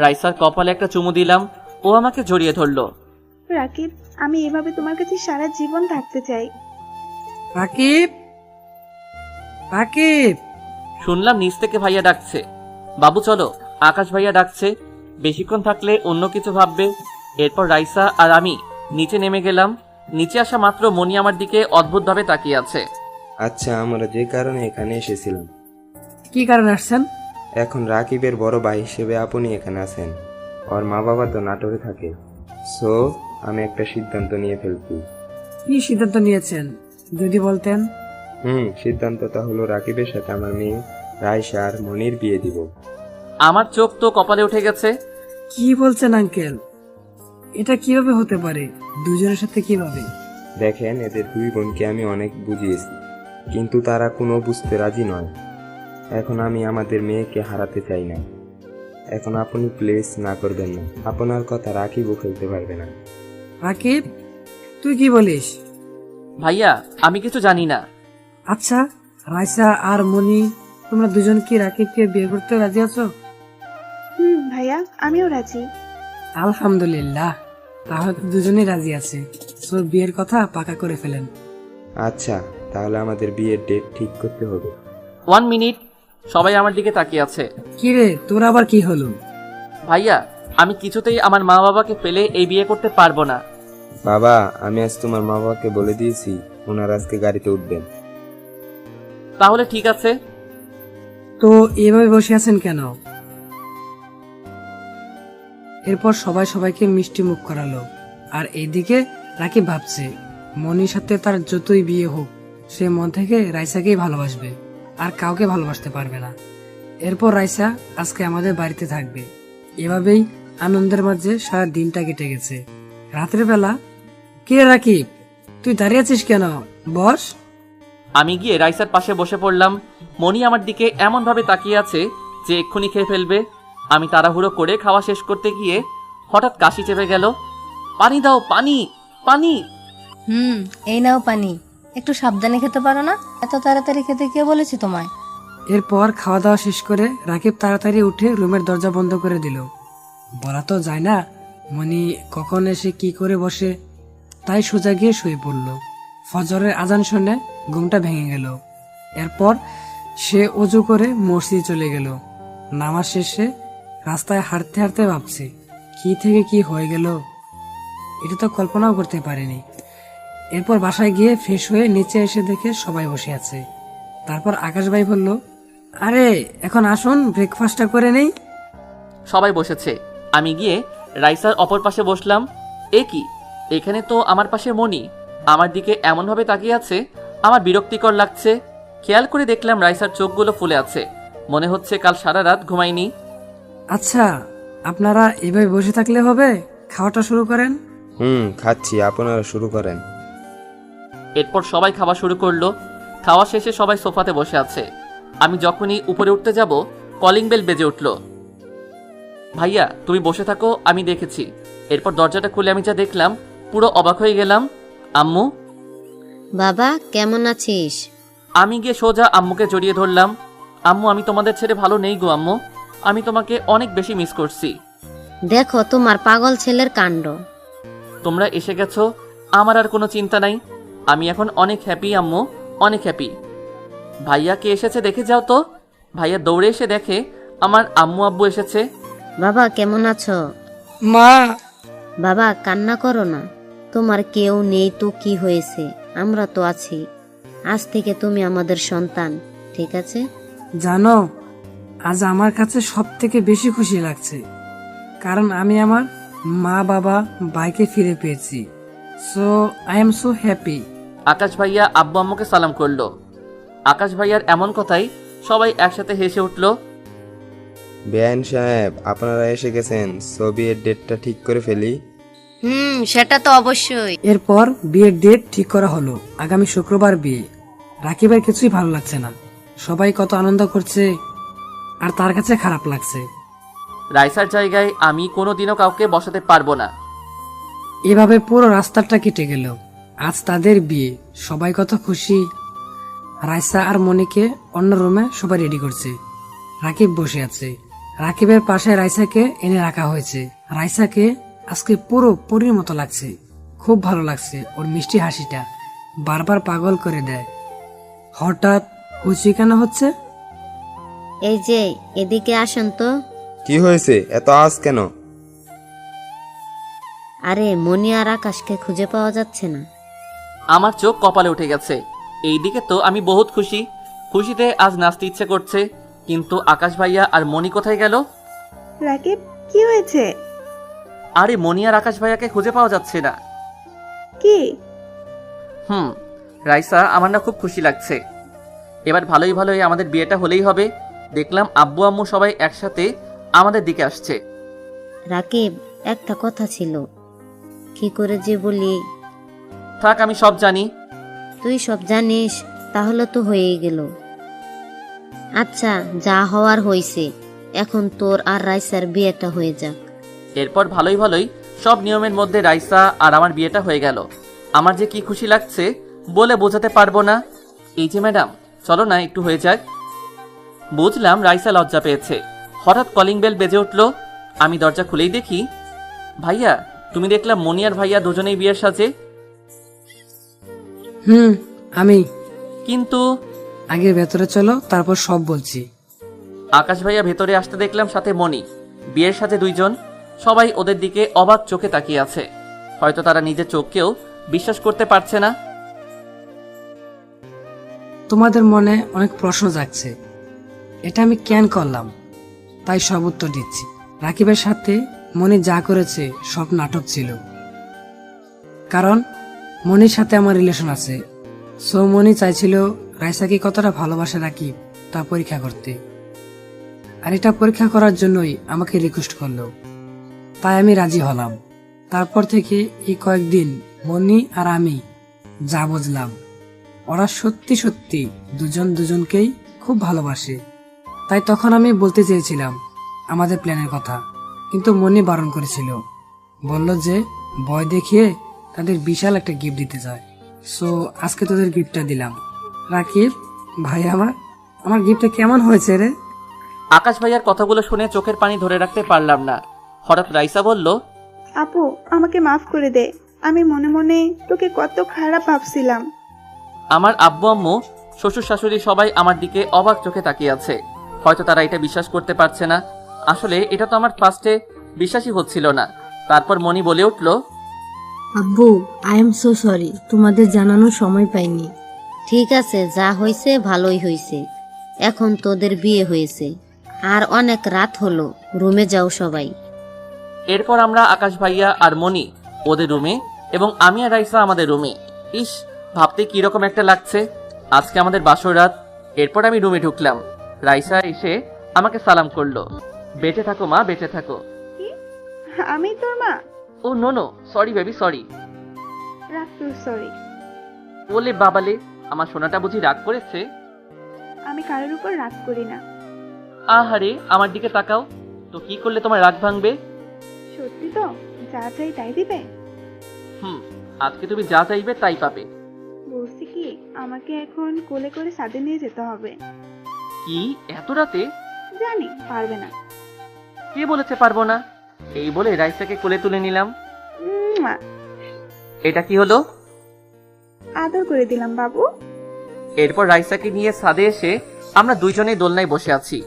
রাইসার কপালে একটা চুমু দিলাম। ও আমাকে জড়িয়ে ধরলো। রাকিব, আমি এভাবে তোমার কাছে সারা জীবন থাকতে চাই। রাকিব! রাকিব! শুনলাম নিচ থেকে ভাইয়া ডাকছে। বাবু চলো, আকাশ ভাইয়া ডাকছে। বেশিক্ষণ থাকলে অন্য কিছু ভাববে। এরপর রাইসা আর আমি নিচে নেমে গেলাম। নিচে আসা মাত্র মনি আমার দিকে অদ্ভুতভাবে তাকিয়ে আছে। আচ্ছা, আমরা যে কারণে এখানে এসেছিলাম। কি কারণে আসছেন? এখন রাকিবের বড় ভাই হিসেবে আপনি এখানে আছেন। ওর মা বাবা তো নাটোরে থাকে। সো আমি একটা সিদ্ধান্ত নিয়ে ফেলছি। কি সিদ্ধান্ত নিয়েছেন যদি বলতেন? সিদ্ধান্তটা হলো রাকিবের সাথে আমার মেয়ে রাইসা আর মনির বিয়ে দিব। আমার চোখ তো কপালে উঠে গেছে। কি বলছেন আঙ্কেল? এটা কিভাবে হতে পারে? দুজনের সাথে কিভাবে? দেখেন, এদের দুই বোনকে আমি অনেক বুঝিয়েছি, কিন্তু তারা কোনো বুঝতে রাজি নয়। এখন আমি আমাদের মেয়েকে হারাতে চাই না। এখন আপনি প্লিজ না করবেন না, আপনার কথা রাকিবও ফেলতে পারবে না। রাকিব, তুই কি বলিস? ভাইয়া আমি কিছু জানি না। আচ্ছা, রাইসা আর মনি, তোমরা দুজন কি রাকিবকে বিয়ে করতে রাজি আছো? ভাইয়া আমিও রাজি। আলহামদুলিল্লাহ, তাহলে তো দুজনেই রাজি আছে। সো বিয়ের কথা পাকা করে ফেলেন। আচ্ছা, তাহলে আমাদের বিয়ের ডেট ঠিক করতে হবে। 1 মিনিট, সবাই আমার দিকে তাকিয়ে আছে। কি রে, তোর আবার কি হলো? ভাইয়া আমি কিছুতেই আমার মা বাবাকে ফেলে এই বিয়ে করতে পারবো না। বাবা, আমি আজ তোমার মা বাবাকে বলে দিয়েছি ওনারা আজকে গাড়িতে উঠবেন। তাহলে ঠিক আছে। তো এভাবে বসে আছেন কেন? এরপর সবাই সবাইকে মিষ্টি মুখ করালো। আর এইদিকে রাকিব ভাবছে, মনির সাথে তার যতই বিয়ে হোক, সে মন থেকে রাইসাকেই ভালোবাসবে, আর কাউকে ভালোবাসতে পারবে না। এরপর রাইসা আজকে আমাদের বাড়িতে থাকবে। এভাবেই আনন্দের মাঝে সারা দিনটা কেটে গেছে। রাতের বেলা, কে রাকিব, তুই দাঁড়িয়ে আছিস কেন? বস। আমি গিয়ে রাইসার পাশে বসে পড়লাম। মনি আমার দিকে এমন ভাবে তাকিয়ে আছে যে এক্ষুনি খেয়ে ফেলবে। আমি তাড়াহুড়ো করে খাওয়া শেষ করতে গিয়ে হঠাৎ কাশি চেপে গেল। পানি দাও, পানি, পানি। এই নাও পানি, একটু সাবধানে খেতে পারো না? এত তাড়াতাড়ি খেতে কে বলেছে তোমায়? এরপর খাওয়া দাওয়া শেষ করে রাকিব তাড়াতাড়ি উঠে রুমের দরজা বন্ধ করে দিল। বলা তো যায় না মনি কখন এসে কি করে বসে, তাই সোজা গিয়ে শুয়ে পড়ল। ফজরের আজান শুনে ঘুমটা ভেঙে গেল। এরপর সে অজু করে মসজিদে চলে গেল। নামাজ শেষে রাস্তায় হাঁটতে হাঁটতে ভাবছে, কি থেকে কি হয়ে গেল, এটা তো কল্পনাও করতে পারেনি। এরপর বাসায় গিয়ে ফ্রেশ হয়ে নিচে এসে দেখে সবাই বসে আছে। তারপর আকাশ ভাই বলল, আরে এখন আসুন ব্রেকফাস্টটা করে নেই। সবাই বসেছে। আমি গিয়ে রাইসার অপর পাশে বসলাম। এ কি, এখানে তো আমার পাশে মনি। আমার দিকে এমনভাবে তাকিয়ে আছে, আমার বিরক্তিকর লাগছে। খেয়াল করে দেখলাম রাইসার চোখগুলো ফুলে আছে, মনে হচ্ছে কাল সারা রাত ঘুমায়নি। আচ্ছা, আপনারা এভাবে বসে থাকলে হবে, খাওয়াটা শুরু করেন। খাচ্ছি, আপনারা শুরু করেন। এরপর সবাই খাওয়া শুরু করলো। খাওয়া শেষে সবাই সোফাতে বসে আছে। আমি যখনই উপরে উঠতে যাব, কলিং বেল বেজে উঠল। ভাইয়া তুমি বসে থাকো, আমি দেখেছি। এরপর দরজাটা খুলে আমি যা দেখলাম, পুরো অবাক হয়ে গেলাম। আম্মু। বাবা কেমন আছিস? আমি গিয়ে সোজা আম্মুকে জড়িয়ে ধরলাম। আম্মু আমি তোমাদের ছেড়ে ভালো নেই গো আম্মু, আমি তোমাকে অনেক বেশি মিস করছি। দেখো তোমার পাগল ছেলের কাণ্ড। তোমরা এসে গেছো, আমার আর কোনো চিন্তা নাই। আমি এখন অনেক হ্যাপি আম্মু, অনেক হ্যাপি। ভাইয়া কে এসেছে দেখে যাও তো। ভাইয়া দৌড়ে এসে দেখে আমার আম্মু আব্বু এসেছে। বাবা কেমন আছো? মা। বাবা কান্না করো না, তোমার কেউ নেই তো কি হয়েছে, আমরা তো আছি। আজ থেকে তুমি আমাদের সন্তান, ঠিক আছে? জানো, আজ আমার কাছে সব থেকে বেশি খুশি লাগছে, কারণ আমি আমার মা বাবা ভাইকে ফিরে পেয়েছি। So I am so happy. Akash ভাইয়া আব্বু আম্মুকে সালাম করলো। আকাশ ভাইয়ার এমন কথাই সবাই একসাথে হেসে উঠল। বেআইন সাহেব, আপনারা এসে গেছেন, সো বিয়ের ডেটটা ঠিক করে ফেলি। সেটা তো অবশ্যই। এরপর বিয়ের ডেট ঠিক করা হলো, আগামী শুক্রবার বিয়ে। রাকিবের কিছুই ভালো লাগছে না, সবাই কত আনন্দ করছে আর তার কাছে খারাপ লাগছে। রাইসার জায়গায় আমি কোনোদিনও কাউকে বসাতে পারবো না। এভাবে পুরো রাস্তাটা কেটে গেল। আজ তাদের বিয়ে, সবাই কত খুশি। রাইসা আর মনিকে অন্য রুমে সবাই রেডি করছে। রাকিব বসে আছে। রাকিবের পাশে রাইসাকে এনে রাখা হয়েছে। রাইসাকে আজকে পুরো পরীর মতো লাগছে, খুব ভালো লাগছে। ওর মিষ্টি হাসিটা বারবার পাগল করে দেয়। হঠাৎ খুশি কেন হচ্ছে? এই যে এদিকে আসুন তো। কি হয়েছে, এত আওয়াজ কেন? আরে মনি আর আকাশকে খুঁজে পাওয়া যাচ্ছে না। আমার চোখ কপালে উঠে গেছে। এইদিকে তো আমি বহুত খুশি, খুশিতে আজ নাচতে ইচ্ছে করছে। কিন্তু আকাশ ভাইয়া আর মনি কোথায় গেল? রাকিব কি হয়েছে? আরে মনি আর আকাশ ভাইয়াকে খুঁজে পাওয়া যাচ্ছে না। কি? রাইসা, আমার না খুব খুশি লাগছে। এবার ভালোই ভালোই আমাদের বিয়েটা হলেই হবে। দেখলাম আব্বু আম্মু সবাই একসাথে আমাদের দিকে আসছে। রাকিব একটা কথা ছিল, কি করে যে বলি। থাক, আমি সব জানি। তুই সব জানিস, তাহলে তো হয়েই গেল। আচ্ছা, যা হওয়ার হইছে, এখন তোর আর রাইসার বিয়েটা হয়ে যাক। এরপর ভালোই ভালোই সব নিয়মের মধ্যে রাইসা আর আমার বিয়েটা হয়ে গেল। আমার যে কি খুশি লাগছে বলে বোঝাতে পারবো না। এই যে ম্যাডাম, চলো না একটু হয়ে যাক। বুঝলাম রাইসা লজ্জা পেয়েছে। হঠাৎ কলিং বেল বেজে উঠলো। আমি দরজা খুলেই দেখি, ভাইয়া, তুমি দেখলাম মনি আর ভাইয়া দুজনেই বিয়ের সাজে। আমি কিন্তু আগে ভেতরে চলো, তারপর সব বলছি। আকাশ ভাইয়া ভেতরে আসতে দেখলাম, সাথে মনি, বিয়ের সাথে দুইজন। সবাই ওদের দিকে অবাক চোখে তাকিয়ে আছে। হয়তো তারা নিজের চোখকেও বিশ্বাস করতে পারছে না। তোমাদের মনে অনেক প্রশ্ন জাগছে, এটা আমি কেন করলাম, তাই সব উত্তর দিচ্ছি। রাকিবের সাথে মনি যা করেছে সব নাটক ছিল, কারণ মনির সাথে আমার রিলেশন আছে। সো মনি চাইছিল রাইসাকে কতটা ভালোবাসে রাকিব তা পরীক্ষা করতে, আর এটা পরীক্ষা করার জন্যই আমাকে রিকোয়েস্ট করলো, তাই আমি রাজি হলাম। তারপর থেকে এই কয়েকদিন মনি আর আমি যা বুঝলাম, ওরা সত্যি সত্যি দুজন দুজনকেই খুব ভালোবাসে। তাই তখন আমি বলতে চেয়েছিলাম আমাদের প্ল্যানের কথা, কিন্তু মনি বারণ করেছিল, বলল যে ভয় দেখিয়ে তাদের বিশাল একটা গিফট দিতে চায়। সো আজকে তোদের গিফটটা দিলাম। রাকিব ভাই, আমার গিফটটা কেমন হয়েছে রে? আকাশ ভাইয়ার কথাগুলো শুনে চোখের পানি ধরে রাখতে পারলাম না। হঠাৎ রাইসা বলল, আপু, আমাকে মাফ করে দে। আমি মনে মনে তোকে কত খারাপ ভাবছিলাম। আমার আব্বু আম্মু, শ্বশুর শাশুড়ি সবাই আমার দিকে অবাক চোখে তাকিয়ে আছে। হয়তো তারা এটা বিশ্বাস করতে পারছে না। আসলে এটা তো আমার ফার্স্টে বিশ্বাসই হচ্ছিল না। তারপর মনি বলে উঠল, আব্বু, আই এম সো সরি, তোমাদের জানানোর সময় পাইনি। ঠিক আছে, যা হয়েছে ভালোই হয়েছে। এখন তোদের বিয়ে হয়েছে, আর অনেক রাত হলো, রুমে যাও সবাই। এরপর আমরা আকাশ ভাইয়া আর মনি ওদের রুমে, এবং আমি আর রাইসা আমাদের রুমে। ইস, ভাবতে কিরকম একটা লাগছে, আজকে আমাদের বাসর রাত। এরপর আমি রুমে ঢুকলাম। রাইসা এসে আমাকে সালাম করলো, বেঁচে থাকো মা, বেঁচে থাকো। কি? আমি তোর মা? Oh no no, sorry baby, sorry. রাখ তুই সরি। বলে বাবালে, আমার সোনাটা বুঝি রাগ করেছে? আমি কারোর উপর রাগ করি না। আহারে, আমার দিকে তাকাও তো, কি করলে তোমার রাগ ভাঙবে? সত্যি তো? যা চাই তাই দিবে? আজকে তুমি যা চাইবে তাই পাবে। বলছি কি, আমাকে এখন কোলে করে ছাদে নিয়ে যেতে হবে। কি এত রাতে? জানি পারবে না। কে বলেছে পারবো না? এই বলে রাইসাকে কোলে তুলে নিলাম। উম্মা। এটা কি হলো? আদর করে দিলাম বাবু। এরপর রাইসাকে নিয়ে ছাদে এসে আমরা দুইজনেই দোলনায় বসে আছি।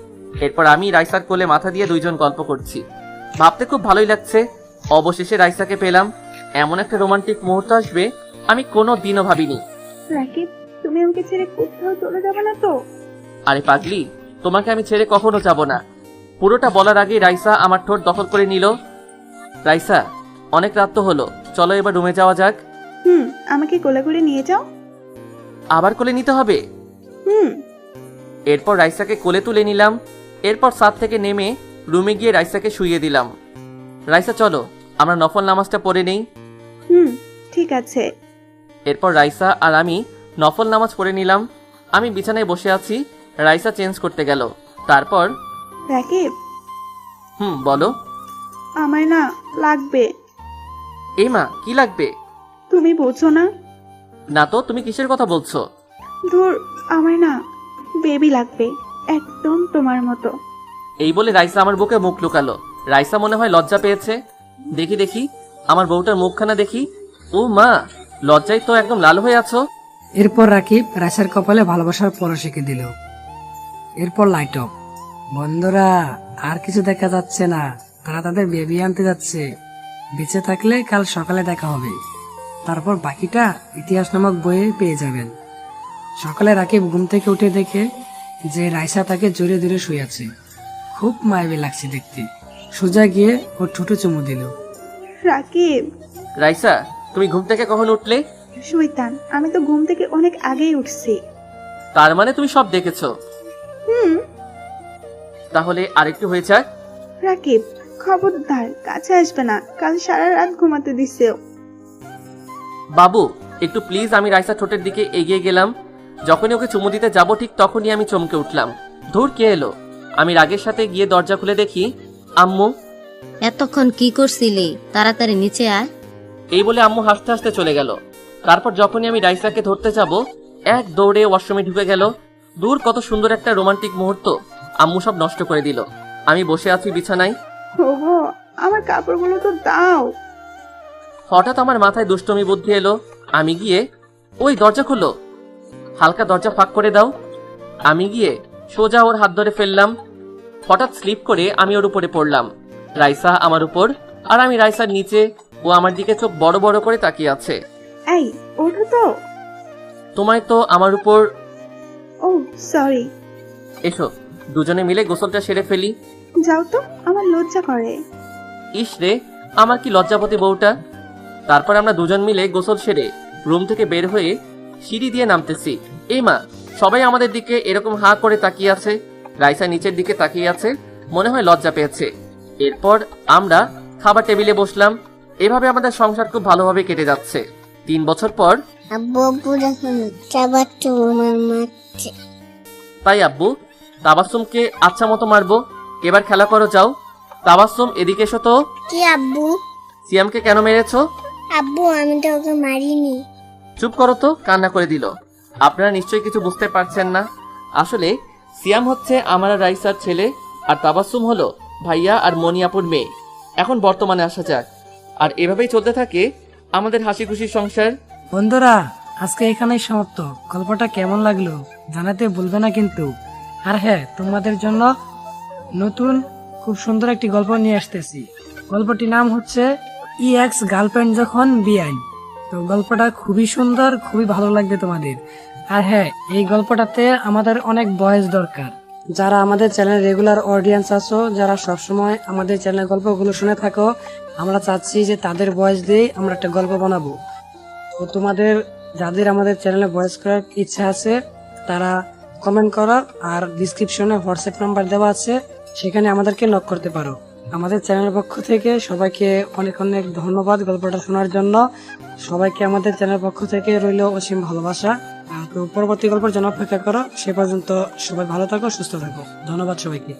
এরপর আমি রাইসার কোলে মাথা দিয়ে দুইজন গল্প করছি। ভাবতে খুব ভালোই লাগছে। অবশেষে রাইসাকে পেলাম। এমন একটা রোমান্টিক মুহূর্ত আসবে আমি কোনো দিনও ভাবিনি। রাকিব, তুমি আমাকে ছেড়ে কোথাও চলে যাবে না তো? আরে পাগলি, তোমাকে আমি ছেড়ে কখনো যাব না। পুরোটা বলার আগেই রাইসা আমার ঠোঁট দখল করে নিল। রাইসা, অনেক রাত তো হলো, চলো এবার রুমে যাওয়া যাক। আমাকে কোলে করে নিয়ে যাও। আবার কোলে নিতে হবে? এরপর রাইসাকে কোলে তুলে নিলাম। এরপর ছাদ থেকে নেমে রুমে গিয়ে রাইসাকে শুইয়ে দিলাম। রাইসা চলো, আমরা নফল নামাজটা পড়ে নেই। ঠিক আছে। এরপর রাইসা আর আমি নফল নামাজ পড়ে নিলাম। আমি বিছানায় বসে আছি, রাইসা চেঞ্জ করতে গেল। তারপর, রাকিব, বলো। আমার না লাগবে। এই মা, কি লাগবে? তুমি বোঝো না? না তো, তুমি কিসের কথা বলছো? ধুর, আমার না বেবি লাগবে, একদম তোমার মতো। এই বলে রাইসা আমার বুকে মুখ লুকালো। রাইসা মনে হয় লজ্জা পেয়েছে। দেখি দেখি আমার বউটার মুখখানা দেখি। ও মা, লজ্জায় তো একদম লাল হয়ে আছো। এরপর রাকিব রাইসার কপালে ভালোবাসার পরশ এঁকে দিল। এরপর লাইট অফ। বন্ধুরা, আর কিছু দেখা যাচ্ছে না, তারা তাদের বেবি আনতে যাচ্ছে। বেঁচে থাকলে কাল সকালে দেখা হবে, তারপর বাকিটা ইতিহাস নামক বইয়ে পেয়ে যাবেন। সকালে রাকিব ঘুম থেকে উঠে দেখে যে রাইসা তাকে জড়িয়ে ধরে শুয়ে আছে। খুব মায়াবী লাগছে দেখতে। সোজা গিয়ে ওর ঠোঁটে চুমু দিল। রাকিব। রাইসা, তুমি ঘুম থেকে কখন উঠলে? শয়তান, আমি তো ঘুম থেকে অনেক আগেই উঠছি। তার মানে তুমি সব দেখেছো? তাহলে আরেকটু হয়ে যাক। রাকিব, খবরদার কাছে আসবে না, কাল সারা রাত ঘুমাতে দিছে। বাবু, একটু প্লিজ। আমি রাইসা ঠোঁটের দিকে এগিয়ে গেলাম। যখনই ওকে চুমু দিতে যাব ঠিক তখনই আমি চমকে উঠলাম। দূর কে এলো? আমি রাগের সাথে গিয়ে দরজা খুলে দেখি আম্মু। এতক্ষণ কি করছিলি? তাড়াতাড়ি নিচে আয়। এই বলে আম্মু হাসতে হাসতে চলে গেল। তারপর যখনই আমি রাইসাকে ধরতে যাব, এক দৌড়ে ওয়াশরুমে ঢুকে গেল। দূর কত সুন্দর একটা রোমান্টিক মুহূর্ত আম্মু সব নষ্ট করে দিল। আমি বসে আছি বিছানায়। ওগো, আমার কাপড়গুলো তো দাও। হঠাৎ আমার মাথায় দুষ্টমি বুদ্ধি এলো। আমি গিয়ে, ওই দরজা খুলো, হালকা দরজা ফাঁক করে দাও। আমি গিয়ে সোজা ওর হাত ধরে ফেললাম। হঠাৎ স্লিপ করে আমি ওর উপরে পড়লাম। রাইসা আমার উপর আর আমি রাইসার নিচে। ও আমার দিকে চোখ বড় বড় করে তাকিয়ে আছে। এই ওঠো তো। তোমায় তো আমার উপর। ও সরি। এসো দুজনে মিলে গোসলটা সেরে ফেলি। যাও তো, আমার লজ্জা করে। ইস রে, আমার কি লজ্জাপতি বউটা। তারপর আমরা দুজন মিলে গোসল সেরে রুম থেকে বের হয়ে সিঁড়ি দিয়ে নামতেছি। এই মা, সবাই আমাদের দিকে এরকম হাঁ করে তাকিয়ে আছে। রাইসা নিচের দিকে তাকিয়ে আছে, মনে হয় লজ্জা পেয়েছে। এরপর আমরা খাবার টেবিলে বসলাম। এভাবে আমাদের সংসার খুব ভালোভাবে কেটে যাচ্ছে। 3 বছর পর আব্বু আব্বু দেখো না, চাবার তো আমার মারছে। তাই আব্বু তাবাসসুমকে আচ্ছা মতো মারবো। এবার খেলা করো, যাও। তাবাসসুম এদিকে এসো তো। কি আব্বু? সিয়ামকে কেন মেরেছো? আব্বু আমি তো ওকে মারিনি। চুপ করো তো, কান্না করে দিল। আপনারা নিশ্চয়ই কিছু বুঝতে পারছেন না। আসলে সিয়াম হচ্ছে আমার আর রাইসার ছেলে, আর তাবাসসুম হলো ভাইয়া আর মনিয়াপুর মেয়ে। এখন বর্তমানে আসা যাক। আর এভাবেই চলতে থাকে আমাদের হাসি খুশি সংসার। বন্ধুরা, আজকে এখানেই সমাপ্ত। গল্পটা কেমন লাগলো জানাতে ভুলবে না কিন্তু। আর হ্যাঁ, তোমাদের জন্য নতুন খুব সুন্দর একটি গল্প নিয়ে আসতেছি। গল্পটির নাম হচ্ছে এক্স গার্লফ্রেন্ড যখন বিআইন। তো গল্পটা খুবই সুন্দর, খুবই ভালো লাগবে তোমাদের। আর হ্যাঁ, এই গল্পটাতে আমাদের অনেক বয়স দরকার। যারা আমাদের চ্যানেল রেগুলার অডিয়েন্স আছো, যারা সবসময় আমাদের চ্যানেলের গল্পগুলো শুনে থাকো, আমরা চাচ্ছি যে তাদের ভয়েস দিয়ে আমরা একটা গল্প বানাবো। তো তোমাদের যাদের আমাদের চ্যানেলে ভয়েস করার ইচ্ছা আছে তারা কমেন্ট করো, আর ডিসক্রিপশনে হোয়াটসঅ্যাপ নাম্বার দেওয়া আছে, সেখানে আমাদেরকে নক করতে পারো। আমাদের চ্যানেলের পক্ষ থেকে সবাইকে অনেক অনেক ধন্যবাদ গল্পটা শোনার জন্য। সবাইকে আমাদের চ্যানেলের পক্ষ থেকে রইল অসীম ভালোবাসা। তো পরবর্তী গল্পের জন্য অপেক্ষা করো। সে পর্যন্ত সবাই ভালো থাকো, সুস্থ থাকো। ধন্যবাদ সবাইকে।